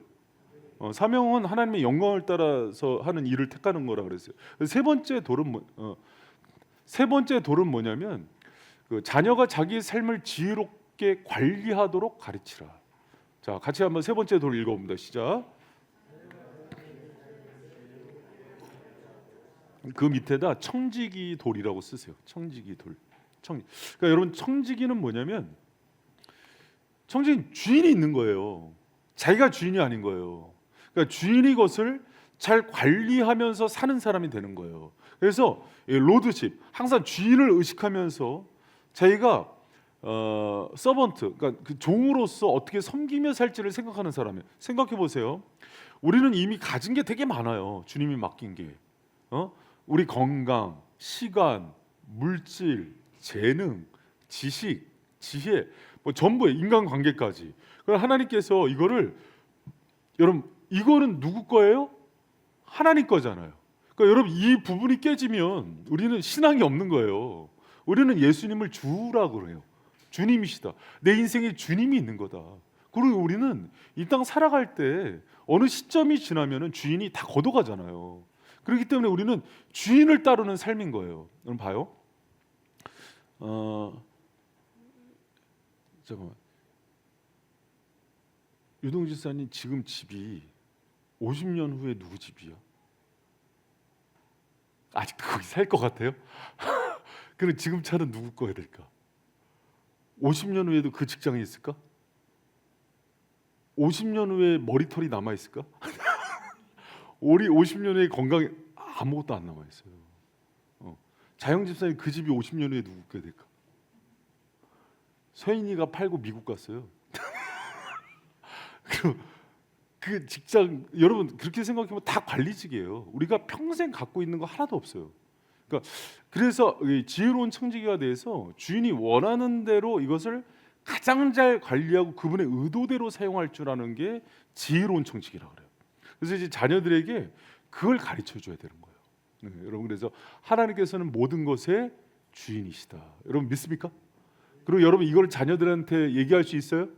Speaker 1: 사명은 하나님의 영광을 따라서 하는 일을 택하는 거라 그랬어요. 세 번째 돌은 뭐냐면 그 자녀가 자기 삶을 지혜롭게 관리하도록 가르치라. 자, 같이 한번 세 번째 돌 읽어봅니다. 시작. 그 밑에다 청지기 돌이라고 쓰세요. 청지기 돌. 그러니까 여러분 청지기는 뭐냐면 청지기는 주인이 있는 거예요. 자기가 주인이 아닌 거예요. 그러니까 주인이 것을 잘 관리하면서 사는 사람이 되는 거예요. 그래서 로드십 항상 주인을 의식하면서 자기가 서번트 그러니까 그 종으로서 어떻게 섬기며 살지를 생각하는 사람이에요. 생각해 보세요. 우리는 이미 가진 게 되게 많아요. 주님이 맡긴 게 우리 건강, 시간, 물질, 재능, 지식, 지혜 뭐 전부에 인간관계까지. 그럼 하나님께서 이거를 여러분 이거는 누구 거예요? 하나님 거잖아요. 그러니까 여러분 이 부분이 깨지면 우리는 신앙이 없는 거예요. 우리는 예수님을 주라고 그래요. 주님이시다. 내 인생에 주님이 있는 거다. 그리고 우리는 이 땅 살아갈 때 어느 시점이 지나면은 주인이 다 걷어가잖아요. 그렇기 때문에 우리는 주인을 따르는 삶인 거예요. 여러분 봐요. 잠깐만. 유동 지사님 지금 집이 50년 후에 누구 집이야? 아직도 거기 살 것 같아요? 그럼 지금 차는 누구 거야 될까? 50년 후에도 그 직장에 있을까? 50년 후에 머리털이 남아 있을까? 우리 50년 후에 건강에 아무것도 안 남아 있어요. 자영 집사님 그 집이 50년 후에 누구 거야 될까? 서인이가 팔고 미국 갔어요. 그 직장 여러분 그렇게 생각하면 다 관리직이에요. 우리가 평생 갖고 있는 거 하나도 없어요. 그러니까 그래서 이 지혜로운 청지기가 돼서 주인이 원하는 대로 이것을 가장 잘 관리하고 그분의 의도대로 사용할 줄 아는 게 지혜로운 청지기라고 그래요. 그래서 이제 자녀들에게 그걸 가르쳐 줘야 되는 거예요. 네, 여러분 그래서 하나님께서는 모든 것의 주인이시다. 여러분 믿습니까? 그리고 여러분 이걸 자녀들한테 얘기할 수 있어요?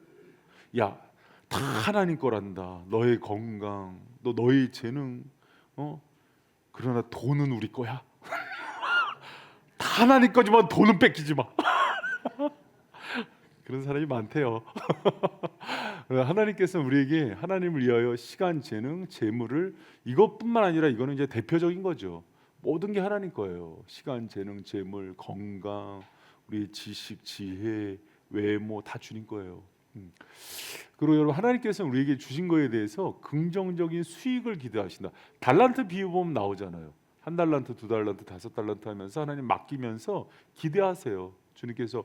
Speaker 1: 야, 다 하나님 거란다. 너의 건강, 너의 재능, 그러나 돈은 우리 거야. 다 하나님 거지만 돈은 뺏기지 마. 그런 사람이 많대요. 하나님께서는 우리에게 하나님을 위하여 시간, 재능, 재물을 이것뿐만 아니라 이거는 이제 대표적인 거죠. 모든 게 하나님 거예요. 시간, 재능, 재물, 건강, 우리 지식, 지혜, 외모 다 주님 거예요. 그리고 여러분 하나님께서는 우리에게 주신 거에 대해서 긍정적인 수익을 기대하신다. 달란트 비유 보면 나오잖아요. 1달란트, 2달란트, 5달란트 하면서 하나님 맡기면서 기대하세요. 주님께서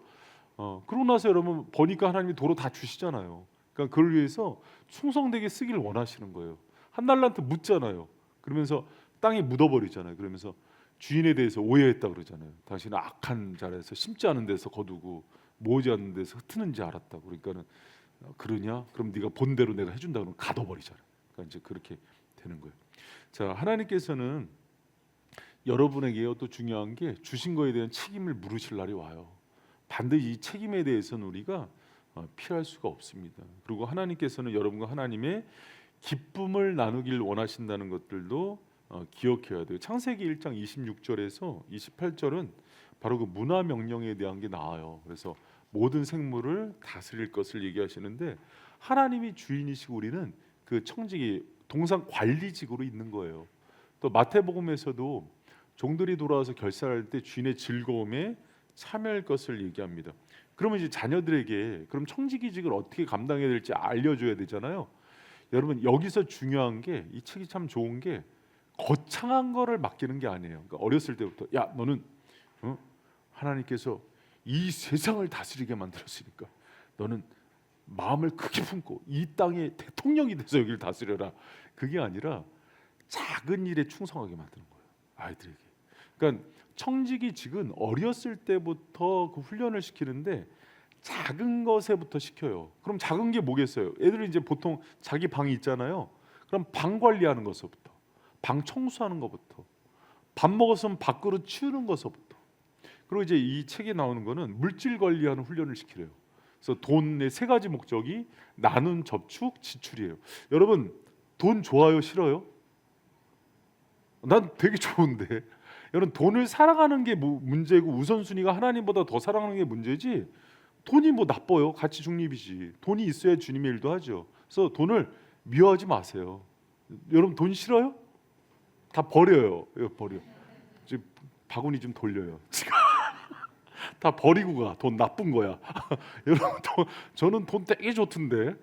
Speaker 1: 그러고 나서 여러분 보니까 하나님이 도로 다 주시잖아요. 그러니까 그걸 위해서 충성되게 쓰기를 원하시는 거예요. 1달란트 묻잖아요. 그러면서 땅에 묻어버리잖아요. 그러면서 주인에 대해서 오해했다 그러잖아요. 당신은 악한 자리에서 심지 않은 데서 거두고 모으지 않는 데서 흩트는지 알았다고. 그러니까는 그러냐? 그럼 네가 본 대로 내가 해준다 그러면 가둬버리잖아요. 그러니까 이제 그렇게 되는 거예요. 자, 하나님께서는 여러분에게요 또 중요한 게 주신 거에 대한 책임을 물으실 날이 와요. 반드시 이 책임에 대해서는 우리가 피할 수가 없습니다. 그리고 하나님께서는 여러분과 하나님의 기쁨을 나누길 원하신다는 것들도 기억해야 돼요. 창세기 1장 26절에서 28절은 바로 그 문화 명령에 대한 게 나와요. 그래서 모든 생물을 다스릴 것을 얘기하시는데 하나님이 주인이시고 우리는 그 청지기 동상 관리직으로 있는 거예요. 또 마태복음에서도 종들이 돌아와서 결산할 때 주인의 즐거움에 참여할 것을 얘기합니다. 그러면 이제 자녀들에게 그럼 청지기직을 어떻게 감당해야 될지 알려줘야 되잖아요. 여러분 여기서 중요한 게 이 책이 참 좋은 게 거창한 거를 맡기는 게 아니에요. 그러니까 어렸을 때부터 야 너는 하나님께서 이 세상을 다스리게 만들었으니까 너는 마음을 크게 품고 이 땅의 대통령이 돼서 여기를 다스려라. 그게 아니라 작은 일에 충성하게 만드는 거예요. 아이들에게. 그러니까 청지기직은 어렸을 때부터 그 훈련을 시키는데 작은 것에부터 시켜요. 그럼 작은 게 뭐겠어요? 애들이 이제 보통 자기 방이 있잖아요. 그럼 방 관리하는 것부터, 방 청소하는 것부터, 밥 먹었으면 밥그릇 치우는 것부터. 그리고 이제 이 책에 나오는 거는 물질 관리하는 훈련을 시키래요. 그래서 돈의 세 가지 목적이 나눈, 저축, 지출이에요. 여러분 돈 좋아요, 싫어요? 난 되게 좋은데. 여러분 돈을 사랑하는 게 문제고 우선순위가 하나님보다 더 사랑하는 게 문제지. 돈이 뭐 나빠요? 가치 중립이지. 돈이 있어야 주님의 일도 하죠. 그래서 돈을 미워하지 마세요. 여러분 돈 싫어요? 다 버려요. 버려. 지금 바구니 좀 돌려요. 다 버리고 가. 돈 나쁜 거야. 여러분 저는 돈 되게 좋던데.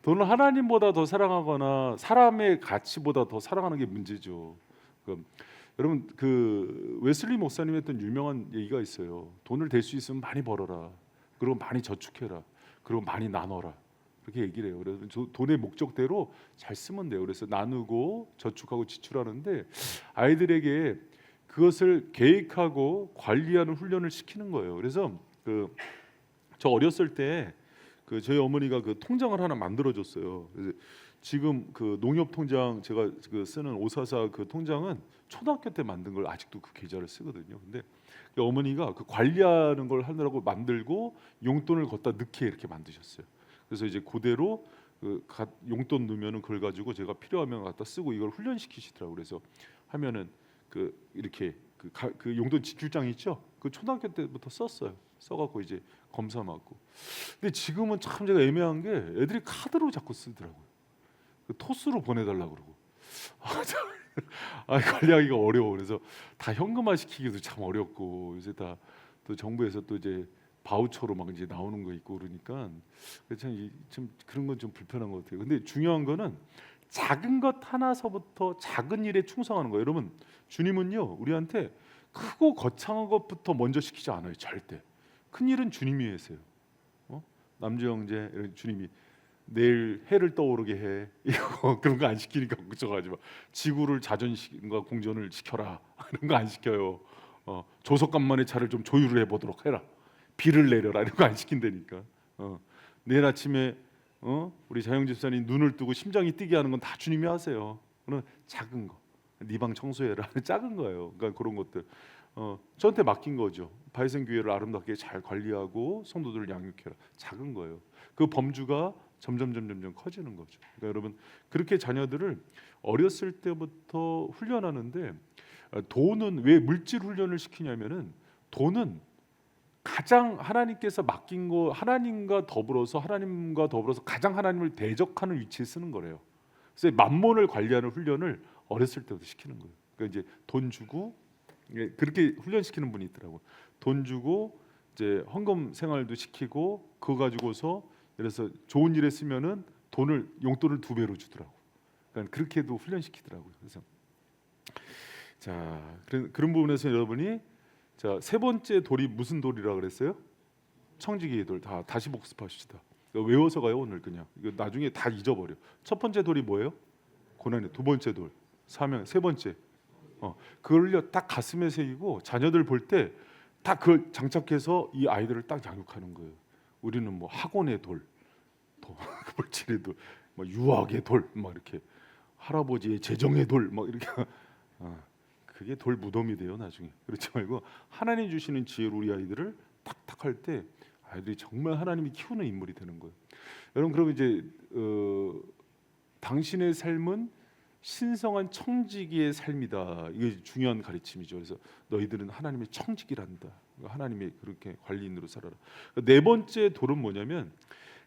Speaker 1: 돈을 하나님보다 더 사랑하거나 사람의 가치보다 더 사랑하는 게 문제죠. 여러분 그 웨슬리 목사님 했던 유명한 얘기가 있어요. 돈을 댈 수 있으면 많이 벌어라. 그리고 많이 저축해라. 그리고 많이 나눠라. 그렇게 얘기를 해요. 그래서 돈의 목적대로 잘 쓰면 돼요. 그래서 나누고 저축하고 지출하는데 아이들에게 그것을 계획하고 관리하는 훈련을 시키는 거예요. 그래서 그 저 어렸을 때 그 저희 어머니가 그 통장을 하나 만들어 줬어요. 그래서 지금 그 농협 통장 제가 그 쓰는 544 그 통장은 초등학교 때 만든 걸 아직도 그 계좌를 쓰거든요. 근데 그 어머니가 그 관리하는 걸 하느라고 만들고 용돈을 걷다 넣게 이렇게 만드셨어요. 그래서 이제 그대로 용돈 넣으면은 그걸 가지고 제가 필요하면 갖다 쓰고 이걸 훈련시키시더라고요. 그래서 하면은 그 이렇게 그 용돈 지출장 있죠? 그 초등학교 때부터 썼어요. 써갖고 이제 검사 맞고. 근데 지금은 참 제가 애매한 게 애들이 카드로 자꾸 쓰더라고요. 그 토스로 보내달라 그러고. 관리하기가 어려워. 그래서 다 현금화 시키기도 참 어렵고 요새 다 또 정부에서 또 이제 바우처로 막 이제 나오는 거 있고 그러니까 참 그런 건 좀 불편한 것 같아요. 근데 중요한 거는 작은 것 하나서부터 작은 일에 충성하는 거예요. 여러분 주님은요 우리한테 크고 거창한 것부터 먼저 시키지 않아요. 절대. 큰 일은 주님이 하세요. 남주형제 이런 주님이 내일 해를 떠오르게 해 이거 그런 거 안 시키니까 걱정하지 마. 지구를 자전과 공전을 시켜라 이런 거 안 시켜요. 조석간만의 차를 좀 조율을 해보도록 해라. 비를 내려라 이런 거 안 시킨다니까. 내일 아침에 우리 자영 집사님 눈을 뜨고 심장이 뛰게 하는 건 다 주님이 하세요. 그런 작은 거, 네 방 청소해라 작은 거예요. 그러니까 그런 것들 저한테 맡긴 거죠. 바이센 교회를 아름답게 잘 관리하고 성도들을 양육해라. 작은 거예요. 그 범주가 점점 커지는 거죠. 그러니까 여러분 그렇게 자녀들을 어렸을 때부터 훈련하는데 돈은 왜 물질 훈련을 시키냐면은 돈은 가장 하나님께서 맡긴 거 하나님과 더불어서 가장 하나님을 대적하는 위치에 쓰는 거래요. 그래서 만몬을 관리하는 훈련을 어렸을 때부터 시키는 거예요. 그러니까 이제 돈 주고 그렇게 훈련시키는 분이 있더라고요. 돈 주고 이제 헌금 생활도 시키고 그거 가지고서 그래서 좋은 일에 쓰면은 용돈을 2배로 주더라고. 그러니까 그렇게도 훈련시키더라고요. 그래서 자 그런 부분에서 여러분이 자 3번째 돌이 무슨 돌이라 그랬어요? 청지기의 돌. 다시 복습하시다. 외워서 가요 오늘 그냥. 이거 나중에 다 잊어버려. 첫 번째 돌이 뭐예요? 고난의. 2번째 돌 사명. 3번째 그걸요 딱 가슴에 새기고 자녀들 볼 때 딱 그걸 장착해서 이 아이들을 딱 양육하는 거예요. 우리는 뭐 학원의 돌, 물질의 돌, 뭐 유학의 돌, 막 이렇게 할아버지의 재정의 돌, 막 이렇게 그게 돌 무덤이 돼요 나중에. 그렇지 말고 하나님 주시는 지혜로 우리 아이들을 탁탁 할 때 아이들이 정말 하나님이 키우는 인물이 되는 거예요. 여러분 그럼 이제 당신의 삶은 신성한 청지기의 삶이다. 이게 중요한 가르침이죠. 그래서 너희들은 하나님의 청지기란다. 하나님의 그렇게 관리인으로 살아라. 4번째 돌은 뭐냐면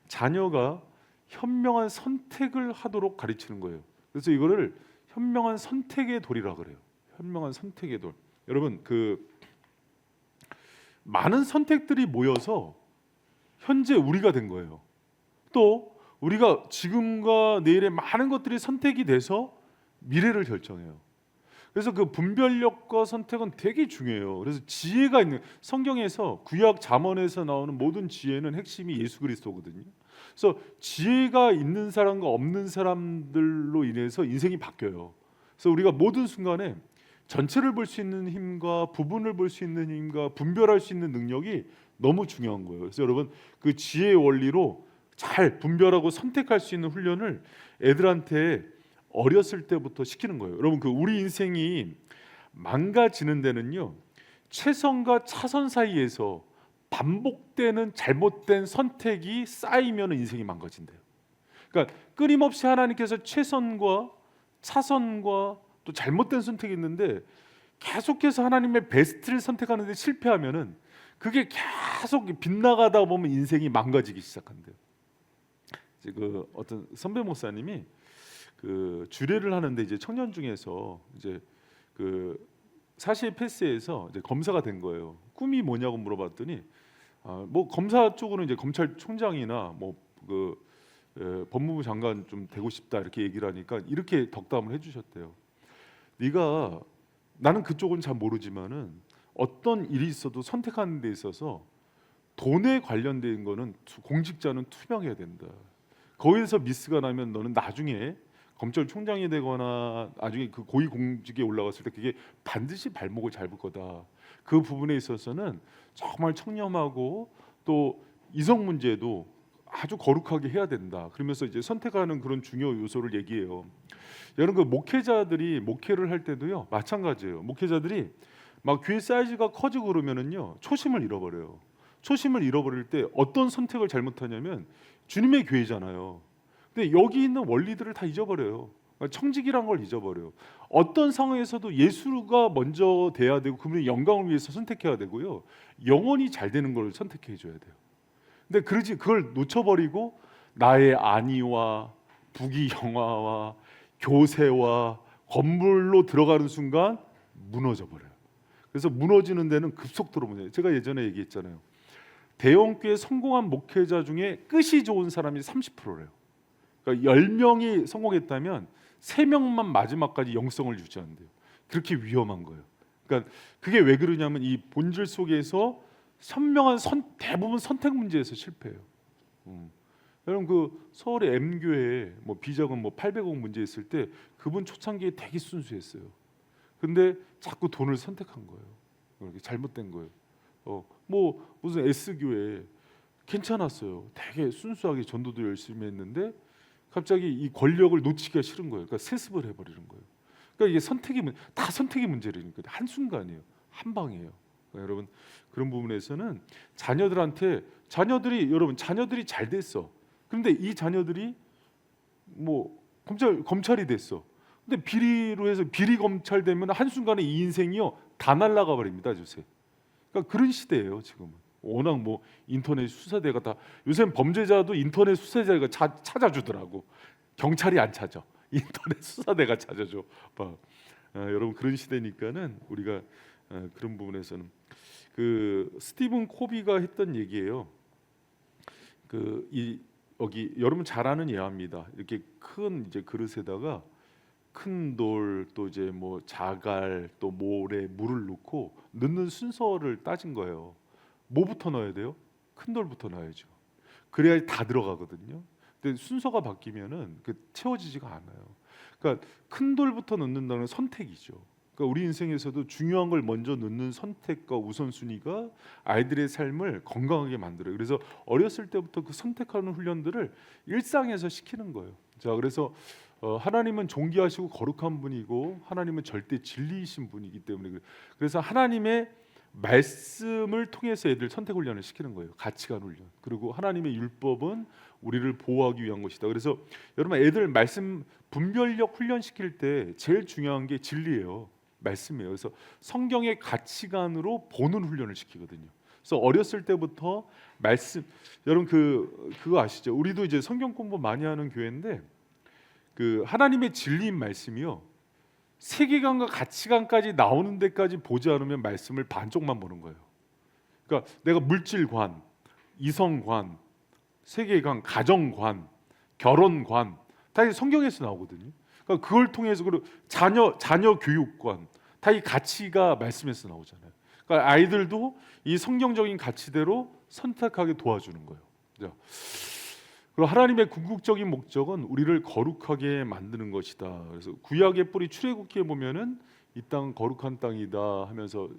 Speaker 1: 자녀가 현명한 선택을 하도록 가르치는 거예요. 그래서 이거를 현명한 선택의 돌이라 그래요. 현명한 선택의 돌. 여러분 그 많은 선택들이 모여서 현재 우리가 된 거예요. 또 우리가 지금과 내일의 많은 것들이 선택이 돼서 미래를 결정해요. 그래서 그 분별력과 선택은 되게 중요해요. 그래서 지혜가 있는 성경에서 구약 잠언에서 나오는 모든 지혜는 핵심이 예수 그리스도거든요. 그래서 지혜가 있는 사람과 없는 사람들로 인해서 인생이 바뀌어요. 그래서 우리가 모든 순간에 전체를 볼 수 있는 힘과 부분을 볼 수 있는 힘과 분별할 수 있는 능력이 너무 중요한 거예요. 그래서 여러분 그 지혜의 원리로 잘 분별하고 선택할 수 있는 훈련을 애들한테 어렸을 때부터 시키는 거예요. 여러분 그 우리 인생이 망가지는 데는요 최선과 차선 사이에서 반복되는 잘못된 선택이 쌓이면 인생이 망가진대요. 그러니까 끊임없이 하나님께서 최선과 차선과 또 잘못된 선택이 있는데 계속해서 하나님의 베스트를 선택하는데 실패하면은 그게 계속 빗나가다 보면 인생이 망가지기 시작한대요. 그 어떤 선배 목사님이 그 주례를 하는데 이제 청년 중에서 이제 그 사시의 패스에서 이제 검사가 된 거예요. 꿈이 뭐냐고 물어봤더니 뭐 검사 쪽으로는 이제 검찰총장이나 뭐 법무부 장관 좀 되고 싶다 이렇게 얘기를 하니까 이렇게 덕담을 해주셨대요. 나는 그쪽은 잘 모르지만은 어떤 일이 있어도 선택하는 데 있어서 돈에 관련된 거는 공직자는 투명해야 된다. 거기에서 미스가 나면 너는 나중에 검찰총장이 되거나 나중에 그 고위공직에 올라갔을 때 그게 반드시 발목을 잡을 거다. 그 부분에 있어서는 정말 청렴하고 또 이성 문제도 아주 거룩하게 해야 된다. 그러면서 이제 선택하는 그런 중요 요소를 얘기해요. 여러분 그 목회자들이 목회를 할 때도요 마찬가지예요. 목회자들이 막 교회 사이즈가 커지고 그러면은요 초심을 잃어버려요. 초심을 잃어버릴 때 어떤 선택을 잘못하냐면 주님의 교회잖아요. 근데 여기 있는 원리들을 다 잊어버려요. 그러니까 청직이란 걸 잊어버려요. 어떤 상황에서도 예수가 먼저 돼야 되고 그분의 영광을 위해서 선택해야 되고요. 영원히 잘 되는 걸 선택해 줘야 돼요. 근데 그러지 그걸 놓쳐버리고 나의 안위와 부귀영화와 교세와 건물로 들어가는 순간 무너져 버려요. 그래서 무너지는 데는 급속도로 무너져요. 제가 예전에 얘기했잖아요. 대형교회 성공한 목회자 중에 끝이 좋은 사람이 30%래요. 그러니까 10명이 성공했다면 3명만 마지막까지 영성을 유지한대요. 그렇게 위험한 거예요. 그러니까 그게 왜 그러냐면 이 본질 속에서 선명한 대부분 선택 문제에서 실패해요. 여러분 그 서울의 M교회 뭐 비자금 뭐 800억 문제 있을 때 그분 초창기에 되게 순수했어요. 근데 자꾸 돈을 선택한 거예요. 이렇게 잘못된 거예요. 뭐 무슨 S교회 괜찮았어요. 되게 순수하게 전도도 열심히 했는데 갑자기 이 권력을 놓치기가 싫은 거예요. 그러니까 세습을 해버리는 거예요. 그러니까 이게 다 선택의 문제라니까. 한 순간이에요. 한 방이에요. 그러니까 여러분 그런 부분에서는 자녀들이 잘 됐어. 그런데 이 자녀들이 뭐 검찰이 됐어. 근데 비리로 해서 비리 검찰 되면 한 순간에 이 인생이요 다 날아가 버립니다, 요새. 그러니까 그런 시대예요, 지금은. 워낙 뭐 인터넷 수사대가 다 요새는 범죄자도 인터넷 수사대가 찾아주더라고. 경찰이 안 찾아. 인터넷 수사대가 찾아줘. 여러분 그런 시대니까는 우리가 그런 부분에서는 그 스티븐 코비가 했던 얘기예요. 여기 여러분 잘 아는 예화입니다. 이렇게 큰 이제 그릇에다가 큰 돌 또 이제 뭐 자갈 또 모래 물을 넣고 넣는 순서를 따진 거예요. 뭐부터 넣어야 돼요? 큰 돌부터 넣어야죠. 그래야 다 들어가거든요. 근데 순서가 바뀌면은 채워지지가 않아요. 그러니까 큰 돌부터 넣는다는 선택이죠. 그러니까 우리 인생에서도 중요한 걸 먼저 넣는 선택과 우선순위가 아이들의 삶을 건강하게 만들어요. 그래서 어렸을 때부터 그 선택하는 훈련들을 일상에서 시키는 거예요. 자, 그래서 하나님은 존귀하시고 거룩한 분이고 하나님은 절대 진리이신 분이기 때문에 그래서 하나님의 말씀을 통해서 애들 선택 훈련을 시키는 거예요. 가치관 훈련. 그리고 하나님의 율법은 우리를 보호하기 위한 것이다. 그래서 여러분 애들 말씀 분별력 훈련 시킬 때 제일 중요한 게 진리예요. 말씀이에요. 그래서 성경의 가치관으로 보는 훈련을 시키거든요. 그래서 어렸을 때부터 말씀 여러분 그거 아시죠? 우리도 이제 성경 공부 많이 하는 교회인데 그 하나님의 진리인 말씀이요. 세계관과 가치관까지 나오는 데까지 보지 않으면 말씀을 반쪽만 보는 거예요. 그러니까 내가 물질관, 이성관, 세계관, 가정관, 결혼관 다 성경에서 나오거든요. 그러니까 그걸 통해서 그리고 자녀 교육관 다 이 가치가 말씀에서 나오잖아요. 그러니까 아이들도 이 성경적인 가치대로 선택하게 도와주는 거예요. 그리고 하나님의 궁극적인 목적은 우리를 거룩하게 만드는 것이다. 그래서 구약의 뿌리 출애굽기에 보면은 이 땅 거룩한 땅이다 하면서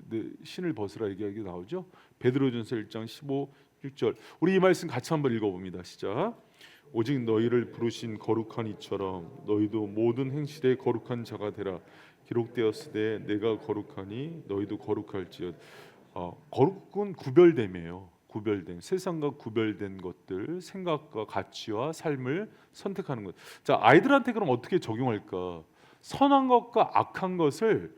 Speaker 1: 신을 벗으라 얘기하기 나오죠. 베드로전서 1장 15, 6절. 우리 이 말씀 같이 한번 읽어봅니다. 시작. 오직 너희를 부르신 거룩한 이처럼 너희도 모든 행실에 거룩한 자가 되라. 기록되었으되 내가 거룩하니 너희도 거룩할지어다. 거룩은 구별됨이에요. 구별된 세상과 구별된 것들, 생각과 가치와 삶을 선택하는 것. 자, 아이들한테 그럼 어떻게 적용할까? 선한 것과 악한 것을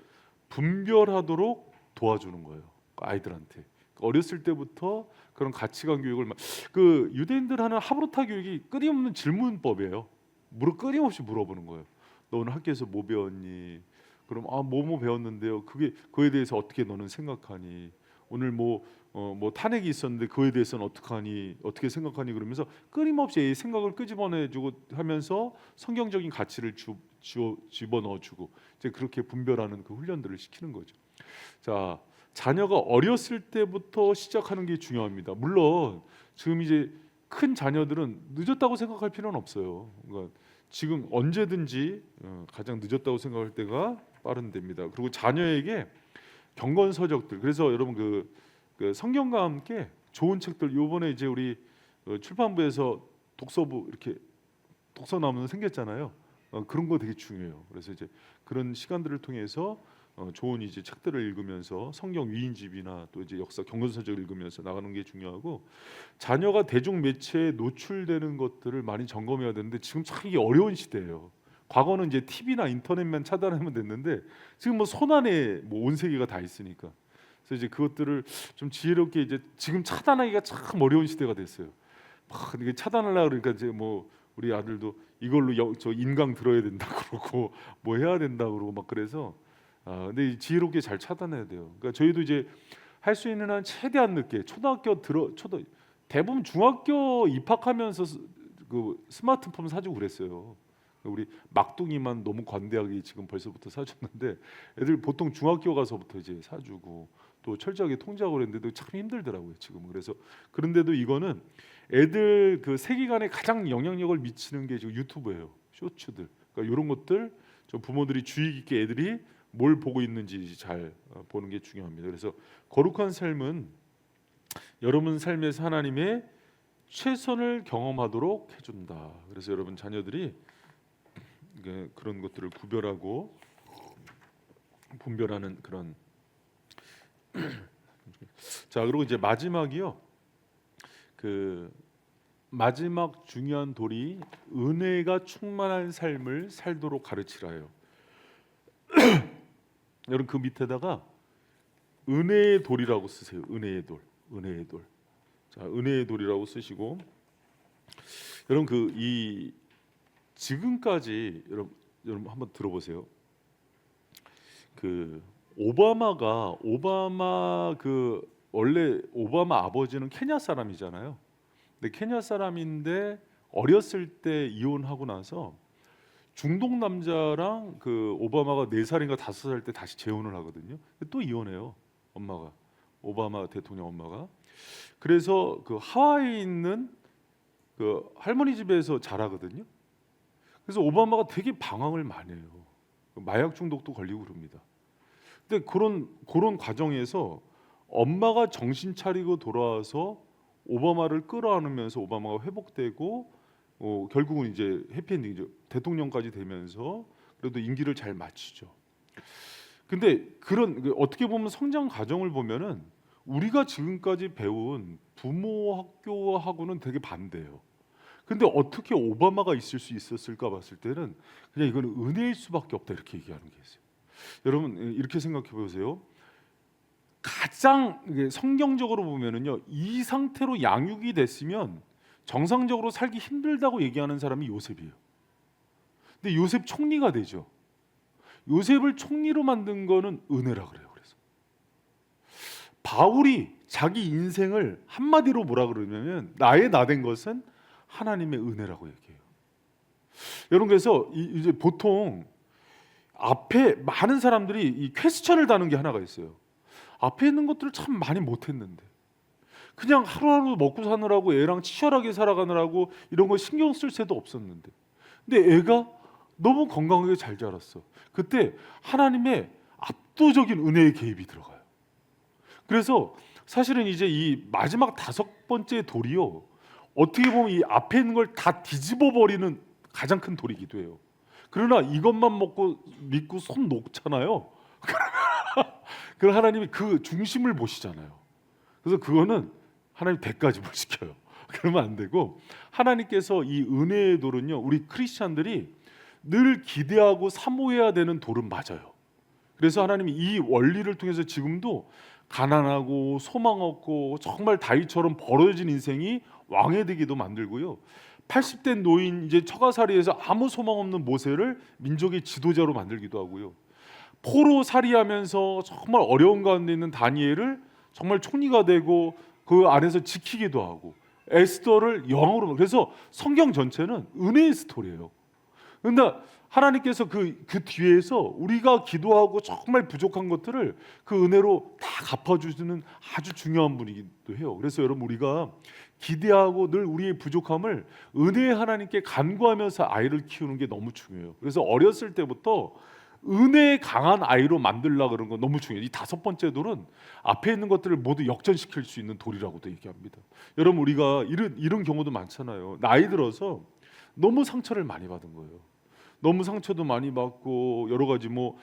Speaker 1: 분별하도록 도와주는 거예요. 아이들한테 어렸을 때부터 그런 가치관 교육을 그 유대인들 하는 하브루타 교육이 끊임없는 질문법이에요. 끊임없이 물어보는 거예요. 너 오늘 학교에서 뭐 배웠니? 그럼 뭐뭐 배웠는데요. 그에 대해서 어떻게 너는 생각하니? 오늘 뭐 탄핵이 있었는데 그에 대해서는 어떻게 생각하니? 그러면서 끊임없이 생각을 끄집어내주고 하면서 성경적인 가치를 집어넣어주고 이제 그렇게 분별하는 그 훈련들을 시키는 거죠. 자, 자녀가 어렸을 때부터 시작하는 게 중요합니다. 물론 지금 이제 큰 자녀들은 늦었다고 생각할 필요는 없어요. 그러니까 지금 언제든지 가장 늦었다고 생각할 때가 빠른 때입니다. 그리고 자녀에게 경건서적들 그래서 여러분 그 성경과 함께 좋은 책들 요번에 이제 우리 출판부에서 독서부 이렇게 독서 나무는 생겼잖아요. 그런 거 되게 중요해요. 그래서 이제 그런 시간들을 통해서 좋은 이제 책들을 읽으면서 성경 위인집이나 또 이제 역사 경건서적을 읽으면서 나가는 게 중요하고, 자녀가 대중 매체에 노출되는 것들을 많이 점검해야 되는데 지금 참 이게 어려운 시대예요. 과거는 이제 TV나 인터넷만 차단하면 됐는데 지금 뭐 손안에 뭐 온 세계가 다 있으니까, 그래서 이제 그것들을 좀 지혜롭게 이제 지금 차단하기가 참 어려운 시대가 됐어요. 막 이게 차단하려고 그러니까 이제 뭐 우리 아들도 이걸로 저 인강 들어야 된다 그러고 뭐 해야 된다 그러고 막 그래서 근데 지혜롭게 잘 차단해야 돼요. 그러니까 저희도 이제 할 수 있는 한 최대한 늦게 대부분 중학교 입학하면서 그 스마트폰 사주고 그랬어요. 우리 막둥이만 너무 관대하게 지금 벌써부터 사줬는데 애들 보통 중학교 가서부터 이제 사주고 또 철저하게 통제하고 그랬는데도 참 힘들더라고요 지금. 그래서 그런데도 이거는 애들 그 세계관에 가장 영향력을 미치는 게 지금 유튜브예요. 쇼츠들. 그러니까 이런 것들 좀 부모들이 주의 깊게 애들이 뭘 보고 있는지 잘 보는 게 중요합니다. 그래서 거룩한 삶은 여러분 삶에서 하나님의 최선을 경험하도록 해준다. 그래서 여러분 자녀들이 그런 것들을 구별하고 분별하는 그런 자, 그리고 이제 마지막이요. 그 마지막 중요한 돌이 은혜가 충만한 삶을 살도록 가르치라요. 여러분 그 밑에다가 은혜의 돌이라고 쓰세요. 은혜의 돌, 은혜의 돌. 자, 은혜의 돌이라고 쓰시고, 여러분 그 이 지금까지 여러분 한번 들어보세요. 그 오바마 그 원래 오바마 아버지는 케냐 사람이잖아요. 근데 케냐 사람인데 어렸을 때 이혼하고 나서 중동 남자랑 그 오바마가 4살인가 5살 때 다시 재혼을 하거든요. 또 이혼해요. 엄마가, 오바마 대통령 엄마가. 그래서 그 하와이에 있는 그 할머니 집에서 자라거든요. 그래서 오바마가 되게 방황을 많이 해요. 마약 중독도 걸리고 그럽니다. 근데 그런 과정에서 엄마가 정신 차리고 돌아와서 오바마를 끌어안으면서 오바마가 회복되고 결국은 이제 해피엔딩이죠. 대통령까지 되면서 그래도 임기를 잘 마치죠. 근데 그런 어떻게 보면 성장 과정을 보면은 우리가 지금까지 배운 부모 학교하고는 되게 반대예요. 근데 어떻게 오바마가 있을 수 있었을까 봤을 때는 그냥 이거는 은혜일 수밖에 없다 이렇게 얘기하는 게 있어요. 여러분 이렇게 생각해 보세요. 가장 성경적으로 보면은요, 이 상태로 양육이 됐으면 정상적으로 살기 힘들다고 얘기하는 사람이 요셉이에요. 근데 요셉 총리가 되죠. 요셉을 총리로 만든 거는 은혜라 그래요. 그래서 바울이 자기 인생을 한마디로 뭐라 그러냐면 나의 나 된 것은 하나님의 은혜라고 얘기해요. 여러분 그래서 이제 보통 앞에 많은 사람들이 이 퀘스천을 다는 게 하나가 있어요. 앞에 있는 것들을 참 많이 못했는데 그냥 하루하루 먹고 사느라고 애랑 치열하게 살아가느라고 이런 거 신경 쓸 새도 없었는데, 근데 애가 너무 건강하게 잘 자랐어. 그때 하나님의 압도적인 은혜의 개입이 들어가요. 그래서 사실은 이제 이 마지막 5번째 돌이요, 어떻게 보면 이 앞에 있는 걸 다 뒤집어 버리는 가장 큰 돌이기도 해요. 그러나 이것만 먹고 믿고 손 놓잖아요. 그럼 하나님이 그 중심을 보시잖아요. 그래서 그거는 하나님 대가집을 시켜요. 그러면 안 되고, 하나님께서 이 은혜의 돌은요, 우리 크리스찬들이 늘 기대하고 사모해야 되는 돌은 맞아요. 그래서 하나님이 이 원리를 통해서 지금도 가난하고 소망 없고 정말 다윗처럼 벌어진 인생이 왕의 되기도 만들고요, 80대 노인 이제 처가살이에서 아무 소망 없는 모세를 민족의 지도자로 만들기도 하고요, 포로살이하면서 정말 어려운 가운데 있는 다니엘을 정말 총리가 되고 그 안에서 지키기도 하고, 에스더를 영으로. 그래서 성경 전체는 은혜의 스토리예요. 그런데 하나님께서 그 뒤에서 우리가 기도하고 정말 부족한 것들을 그 은혜로 다 갚아주시는 아주 중요한 분이기도 해요. 그래서 여러분 우리가 기대하고 늘 우리의 부족함을 은혜의 하나님께 간구하면서 아이를 키우는 게 너무 중요해요. 그래서 어렸을 때부터 은혜에 강한 아이로 만들라 그런 건 너무 중요해요. 이 다섯 번째 돌은 앞에 있는 것들을 모두 역전시킬 수 있는 돌이라고도 얘기합니다. 여러분 우리가 이런 경우도 많잖아요. 나이 들어서 너무 상처를 많이 받은 거예요. 너무 상처도 많이 받고 여러 가지 뭐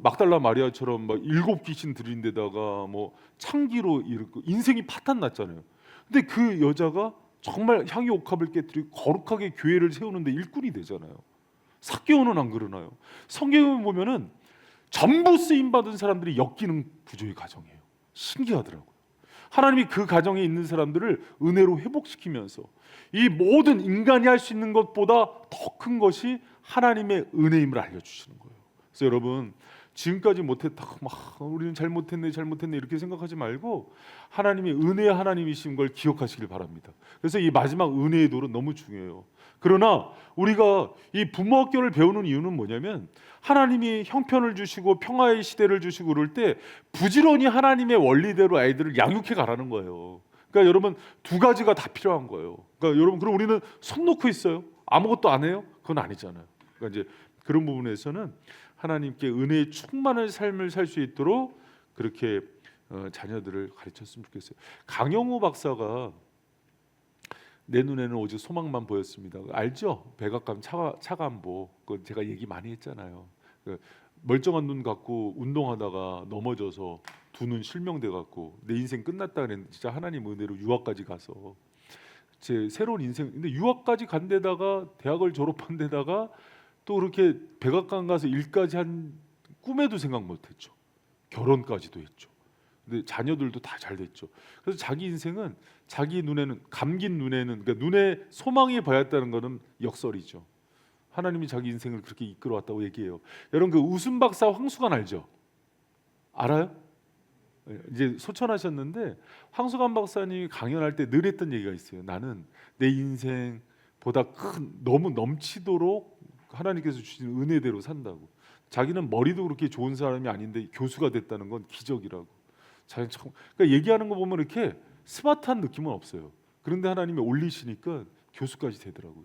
Speaker 1: 막달라 마리아처럼 막 7귀신 들인 데다가 뭐 창기로 이렇게 인생이 파탄 났잖아요. 근데 그 여자가 정말 향유 옥합을 깨뜨리고 거룩하게 교회를 세우는데 일꾼이 되잖아요. 삭개오는 안 그러나요? 성경을 보면은 전부 쓰임 받은 사람들이 엮이는 구조의 가정이에요. 신기하더라고요. 하나님이 그 가정에 있는 사람들을 은혜로 회복시키면서 이 모든 인간이 할 수 있는 것보다 더 큰 것이 하나님의 은혜임을 알려주시는 거예요. 그래서 여러분 지금까지 못했다 우리는 잘못했네 이렇게 생각하지 말고 하나님이 은혜의 하나님이신 걸 기억하시길 바랍니다. 그래서 이 마지막 은혜의 돌은 너무 중요해요. 그러나 우리가 이 부모학교를 배우는 이유는 뭐냐면 하나님이 형편을 주시고 평화의 시대를 주시고 그럴 때 부지런히 하나님의 원리대로 아이들을 양육해 가라는 거예요. 그러니까 여러분 두 가지가 다 필요한 거예요. 그러니까 여러분 그럼 우리는 손 놓고 있어요? 아무것도 안 해요? 그건 아니잖아요. 그러니까 이제 그런 부분에서는 하나님께 은혜의 충만한 삶을 살 수 있도록 그렇게 자녀들을 가르쳤으면 좋겠어요. 강영호 박사가 내 눈에는 오직 소망만 보였습니다. 알죠? 백악관 차관보 그 제가 얘기 많이 했잖아요. 그 멀쩡한 눈 갖고 운동하다가 넘어져서 두 눈 실명돼 갖고 내 인생 끝났다 그랬는데 진짜 하나님 은혜로 유학까지 가서 제 새로운 인생. 근데 유학까지 간 데다가 대학을 졸업한 데다가 또 그렇게 백악관 가서 일까지 한 꿈에도 생각 못했죠. 결혼까지도 했죠. 근데 자녀들도 다 잘 됐죠. 그래서 자기 인생은 자기 눈에는 감긴 눈에는 그러니까 눈에 소망이 보였다는 것은 역설이죠. 하나님이 자기 인생을 그렇게 이끌어왔다고 얘기해요. 여러분 그 웃음 박사 황수관 알죠? 알아요? 이제 소천하셨는데 황수관 박사님이 강연할 때 늘 했던 얘기가 있어요. 나는 내 인생보다 큰 너무 넘치도록 하나님께서 주신 은혜대로 산다고. 자기는 머리도 그렇게 좋은 사람이 아닌데 교수가 됐다는 건 기적이라고. 자기 참 그러니까 얘기하는 거 보면 이렇게 스마트한 느낌은 없어요. 그런데 하나님이 올리시니까 교수까지 되더라고요.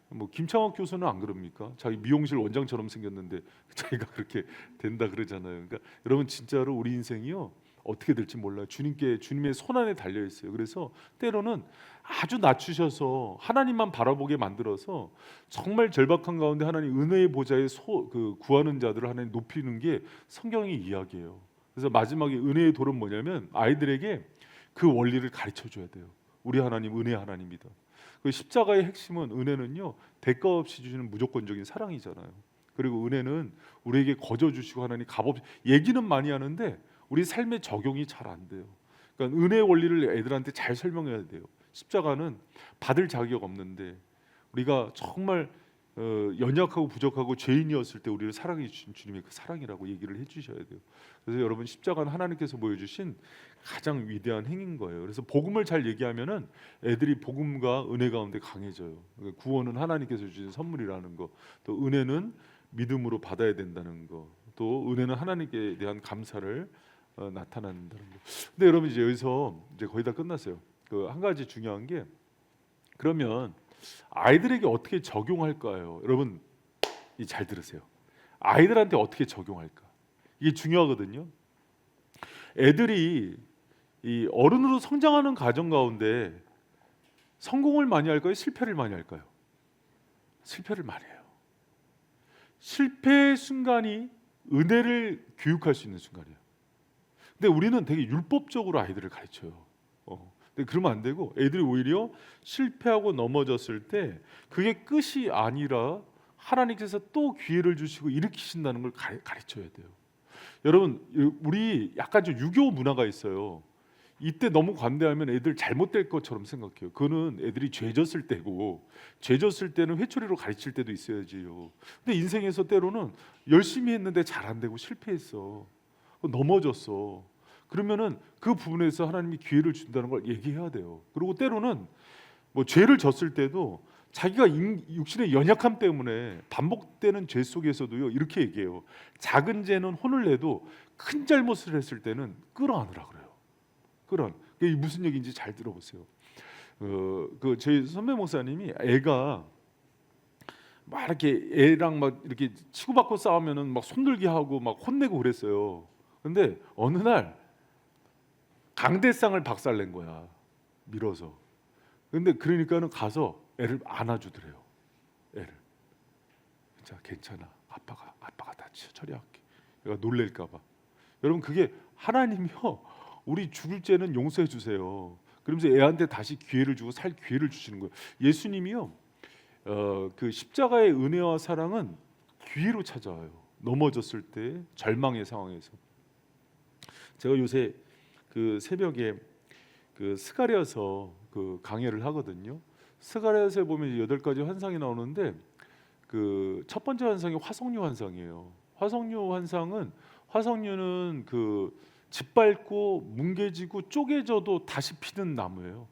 Speaker 1: 뭐 김창학 교수는 안 그럽니까? 자기 미용실 원장처럼 생겼는데 자기가 그렇게 된다 그러잖아요. 그러니까 여러분 진짜로 우리 인생이요 어떻게 될지 몰라요. 주님의 손 안에 달려 있어요. 그래서 때로는 아주 낮추셔서 하나님만 바라보게 만들어서 정말 절박한 가운데 하나님 은혜의 보좌에 구하는 자들을 하나님 높이는 게 성경의 이야기예요. 그래서 마지막에 은혜의 돌은 뭐냐면 아이들에게 그 원리를 가르쳐 줘야 돼요. 우리 하나님 은혜 하나님이다. 그 십자가의 핵심은 은혜는요 대가 없이 주시는 무조건적인 사랑이잖아요. 그리고 은혜는 우리에게 거저 주시고 하나님 값없이 얘기는 많이 하는데 우리 삶에 적용이 잘 안 돼요. 그러니까 은혜의 원리를 애들한테 잘 설명해야 돼요. 십자가는 받을 자격 없는데 우리가 정말 연약하고 부족하고 죄인이었을 때 우리를 사랑해 주신 주님의 그 사랑이라고 얘기를 해주셔야 돼요. 그래서 여러분 십자가는 하나님께서 보여주신 가장 위대한 행인 거예요. 그래서 복음을 잘 얘기하면은 애들이 복음과 은혜 가운데 강해져요. 그러니까 구원은 하나님께서 주신 선물이라는 거, 또 은혜는 믿음으로 받아야 된다는 거, 또 은혜는 하나님께 대한 감사를 나타낸다는 거. 근데 여러분 이제 여기서 이제 거의 다 끝났어요. 그 한 가지 중요한 게 그러면 아이들에게 어떻게 적용할까요? 여러분 잘 들으세요. 아이들한테 어떻게 적용할까? 이게 중요하거든요. 애들이 이 어른으로 성장하는 과정 가운데 성공을 많이 할까요? 실패를 많이 할까요? 실패를 많이 해요. 실패의 순간이 은혜를 교육할 수 있는 순간이에요. 근데 우리는 되게 율법적으로 아이들을 가르쳐요. 근데 그러면 안 되고 애들이 오히려 실패하고 넘어졌을 때 그게 끝이 아니라 하나님께서 또 기회를 주시고 일으키신다는 걸 가르쳐야 돼요. 여러분 우리 약간 좀 유교 문화가 있어요. 이때 너무 관대하면 애들 잘못될 것처럼 생각해요. 그거는 애들이 죄졌을 때고 죄졌을 때는 회초리로 가르칠 때도 있어야지요. 근데 인생에서 때로는 열심히 했는데 잘 안 되고 실패했어. 넘어졌어. 그러면은 그 부분에서 하나님이 기회를 준다는 걸 얘기해야 돼요. 그리고 때로는 뭐 죄를 졌을 때도 자기가 육신의 연약함 때문에 반복되는 죄 속에서도요 이렇게 얘기해요. 작은 죄는 혼을 내도 큰 잘못을 했을 때는 끌어안으라 그래요. 이게 무슨 얘기인지 잘 들어보세요. 그 저희 선배 목사님이 애가 막 이렇게 애랑 막 이렇게 치고받고 싸우면은 막 손들기 하고 막 혼내고 그랬어요. 근데 어느 날 강대상을 박살낸 거야. 밀어서. 근데 그러니까는 가서 애를 안아주더래요. 애를. 자, 괜찮아. 아빠가 다 처리할게. 얘가 놀랄까 봐. 여러분, 그게 하나님이요, 우리 죽을 죄는 용서해 주세요. 그러면서 애한테 다시 기회를 주고 살 기회를 주시는 거예요. 예수님이요, 그 십자가의 은혜와 사랑은 기회로 찾아와요. 넘어졌을 때, 절망의 상황에서. 제가 요새 그 새벽에 그 스가랴서 그 강해를 하거든요. 스가랴서에 보면 8가지 환상이 나오는데, 그 첫 번째 환상이 화석류 환상이에요. 화석류는 그 짓밟고 뭉개지고 쪼개져도 다시 피는 나무예요.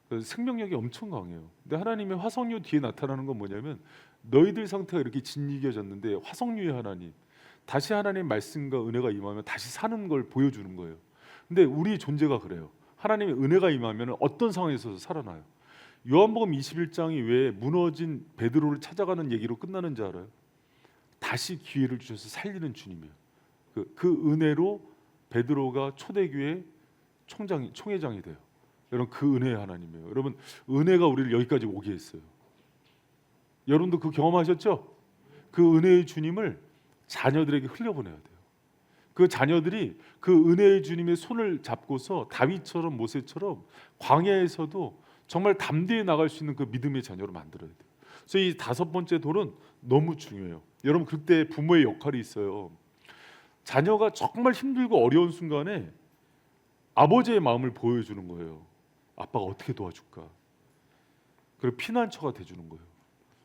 Speaker 1: 그래서 생명력이 엄청 강해요. 근데 하나님의 화석류 뒤에 나타나는 건 뭐냐면, 너희들 상태가 이렇게 짓이겨졌는데 화석류의 하나님, 다시 하나님의 말씀과 은혜가 임하면 다시 사는 걸 보여주는 거예요. 근데 우리 존재가 그래요. 하나님의 은혜가 임하면 어떤 상황에서도 살아나요. 요한복음 21장이 왜 무너진 베드로를 찾아가는 얘기로 끝나는지 알아요? 다시 기회를 주셔서 살리는 주님이에요. 그 은혜로 베드로가 초대교회 총회장이 돼요. 여러분, 그 은혜의 하나님이에요. 여러분, 은혜가 우리를 여기까지 오게 했어요. 여러분도 그 경험하셨죠? 그 은혜의 주님을 자녀들에게 흘려보내야 돼요. 그 자녀들이 그 은혜의 주님의 손을 잡고서 다윗처럼 모세처럼 광야에서도 정말 담대히 나갈 수 있는 그 믿음의 자녀로 만들어야 돼요. 그래서 이 5번째 돌은 너무 중요해요. 여러분, 그때 부모의 역할이 있어요. 자녀가 정말 힘들고 어려운 순간에 아버지의 마음을 보여주는 거예요. 아빠가 어떻게 도와줄까? 그리고 피난처가 돼주는 거예요.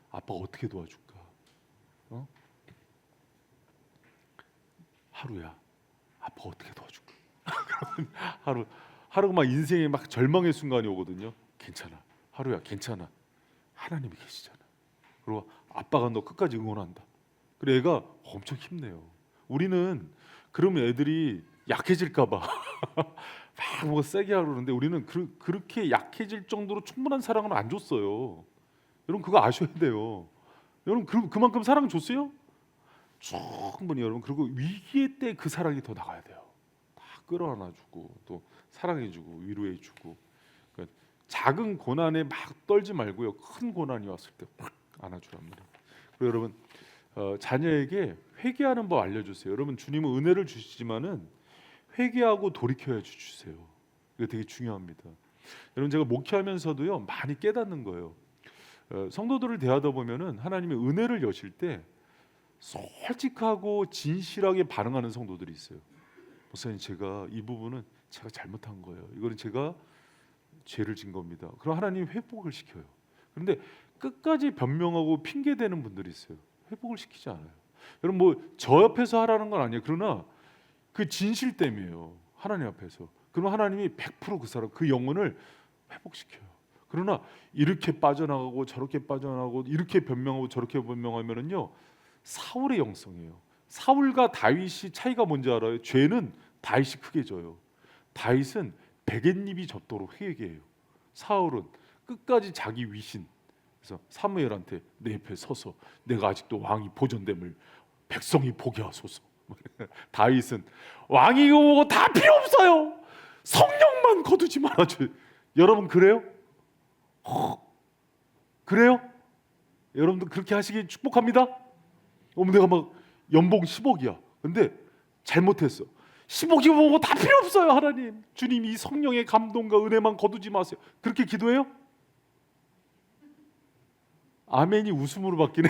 Speaker 1: 아빠가 어떻게 도와줄까? 하루야, 아빠가 어떻게 도와줄까? 하루가 막 인생에 막 절망의 순간이 오거든요. 괜찮아, 하루야, 괜찮아. 하나님이 계시잖아. 그리고 아빠가 너 끝까지 응원한다. 그래, 애가 엄청 힘내요. 우리는 그러면 애들이 약해질까봐 막 뭐 세게 하고 그러는데, 우리는 그렇게 약해질 정도로 충분한 사랑은 안 줬어요. 여러분, 그거 아셔야 돼요. 여러분, 그만큼 사랑 줬어요? 충분히. 여러분, 그리고 위기의 때 그 사랑이 더 나가야 돼요. 다 끌어안아주고 또 사랑해주고 위로해주고. 그러니까 작은 고난에 막 떨지 말고요, 큰 고난이 왔을 때 확 안아주란 말이에요. 그리고 여러분, 자녀에게 회개하는 법 알려주세요. 여러분, 주님은 은혜를 주시지만은 회개하고 돌이켜야 주세요. 이거 되게 중요합니다. 여러분, 제가 목회하면서도요, 많이 깨닫는 거예요. 성도들을 대하다 보면은 하나님의 은혜를 여실 때 솔직하고 진실하게 반응하는 성도들이 있어요. 목사님, 제가 이 부분은 제가 잘못한 거예요. 이거는 제가 죄를 진 겁니다. 그럼 하나님이 회복을 시켜요. 그런데 끝까지 변명하고 핑계 대는 분들이 있어요. 회복을 시키지 않아요. 여러분, 뭐 저 옆에서 하라는 건 아니에요. 그러나 그 진실 때문이에요. 하나님 앞에서. 그럼 하나님이 100% 그 사람, 그 영혼을 회복시켜요. 그러나 이렇게 빠져나가고 저렇게 빠져나가고 이렇게 변명하고 저렇게 변명하면은요, 사울의 영성이에요. 사울과 다윗이 차이가 뭔지 알아요? 죄는 다윗이 크게 져요. 다윗은 백엔잎이 젖도록 회개해요. 사울은 끝까지 자기 위신. 그래서 사무엘한테 내 옆에 서서 내가 아직도 왕이 보존됨을 백성이 보게 하소서. 다윗은 왕이 이거 보고 다 필요 없어요. 성령만 거두지 말아줘요. 여러분, 그래요? 그래요? 여러분도 그렇게 하시길 축복합니다. 내가 막 연봉 10억이야. 근데 잘못했어. 10억이 뭐고 다 필요 없어요. 하나님, 주님이 성령의 감동과 은혜만 거두지 마세요. 그렇게 기도해요? 아멘이 웃음으로 바뀌네.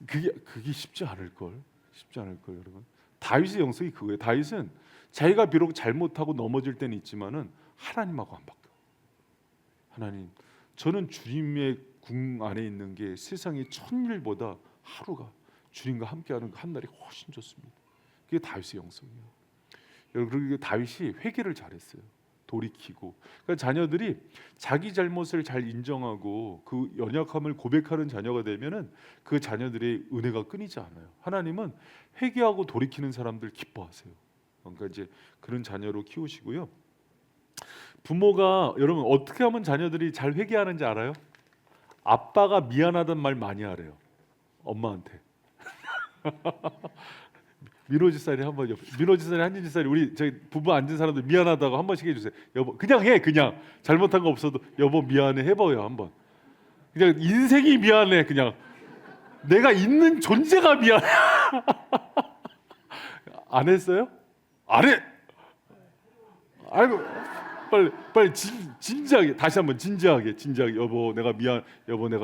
Speaker 1: 그게 쉽지 않을 걸. 여러분. 다윗의 영성이 그거예요. 다윗은 자기가 비록 잘못하고 넘어질 때는 있지만은 하나님하고 안 바뀌어. 하나님, 저는 주님의 궁 안에 있는 게 세상의 1000일보다 하루가 주님과 함께하는 그 한 날이 훨씬 좋습니다. 그게 다윗의 영성이에요. 여러분, 그리고 다윗이 회개를 잘했어요. 돌이키고. 그러니까 자녀들이 자기 잘못을 잘 인정하고 그 연약함을 고백하는 자녀가 되면은 그 자녀들의 은혜가 끊이지 않아요. 하나님은 회개하고 돌이키는 사람들 기뻐하세요. 그러니까 이제 그런 자녀로 키우시고요. 부모가, 여러분, 어떻게 하면 자녀들이 잘 회개하는지 알아요? 아빠가 미안하단 말 많이 하래요. 엄마한테. 민호지살이 한번 민호지살이 한진지살이 우리 저희 부부 앉은 사람들 미안하다고 한 번씩 해주세요. 여보 그냥 해 그냥 잘못한 거 없어도 여보 미안해 해봐요 한번. 그냥 인생이 미안해 그냥 내가 있는 존재가 미안해. 안 했어요? 안 해. 아이고 빨리 진지하게 다시 한번 진지하게 여보 내가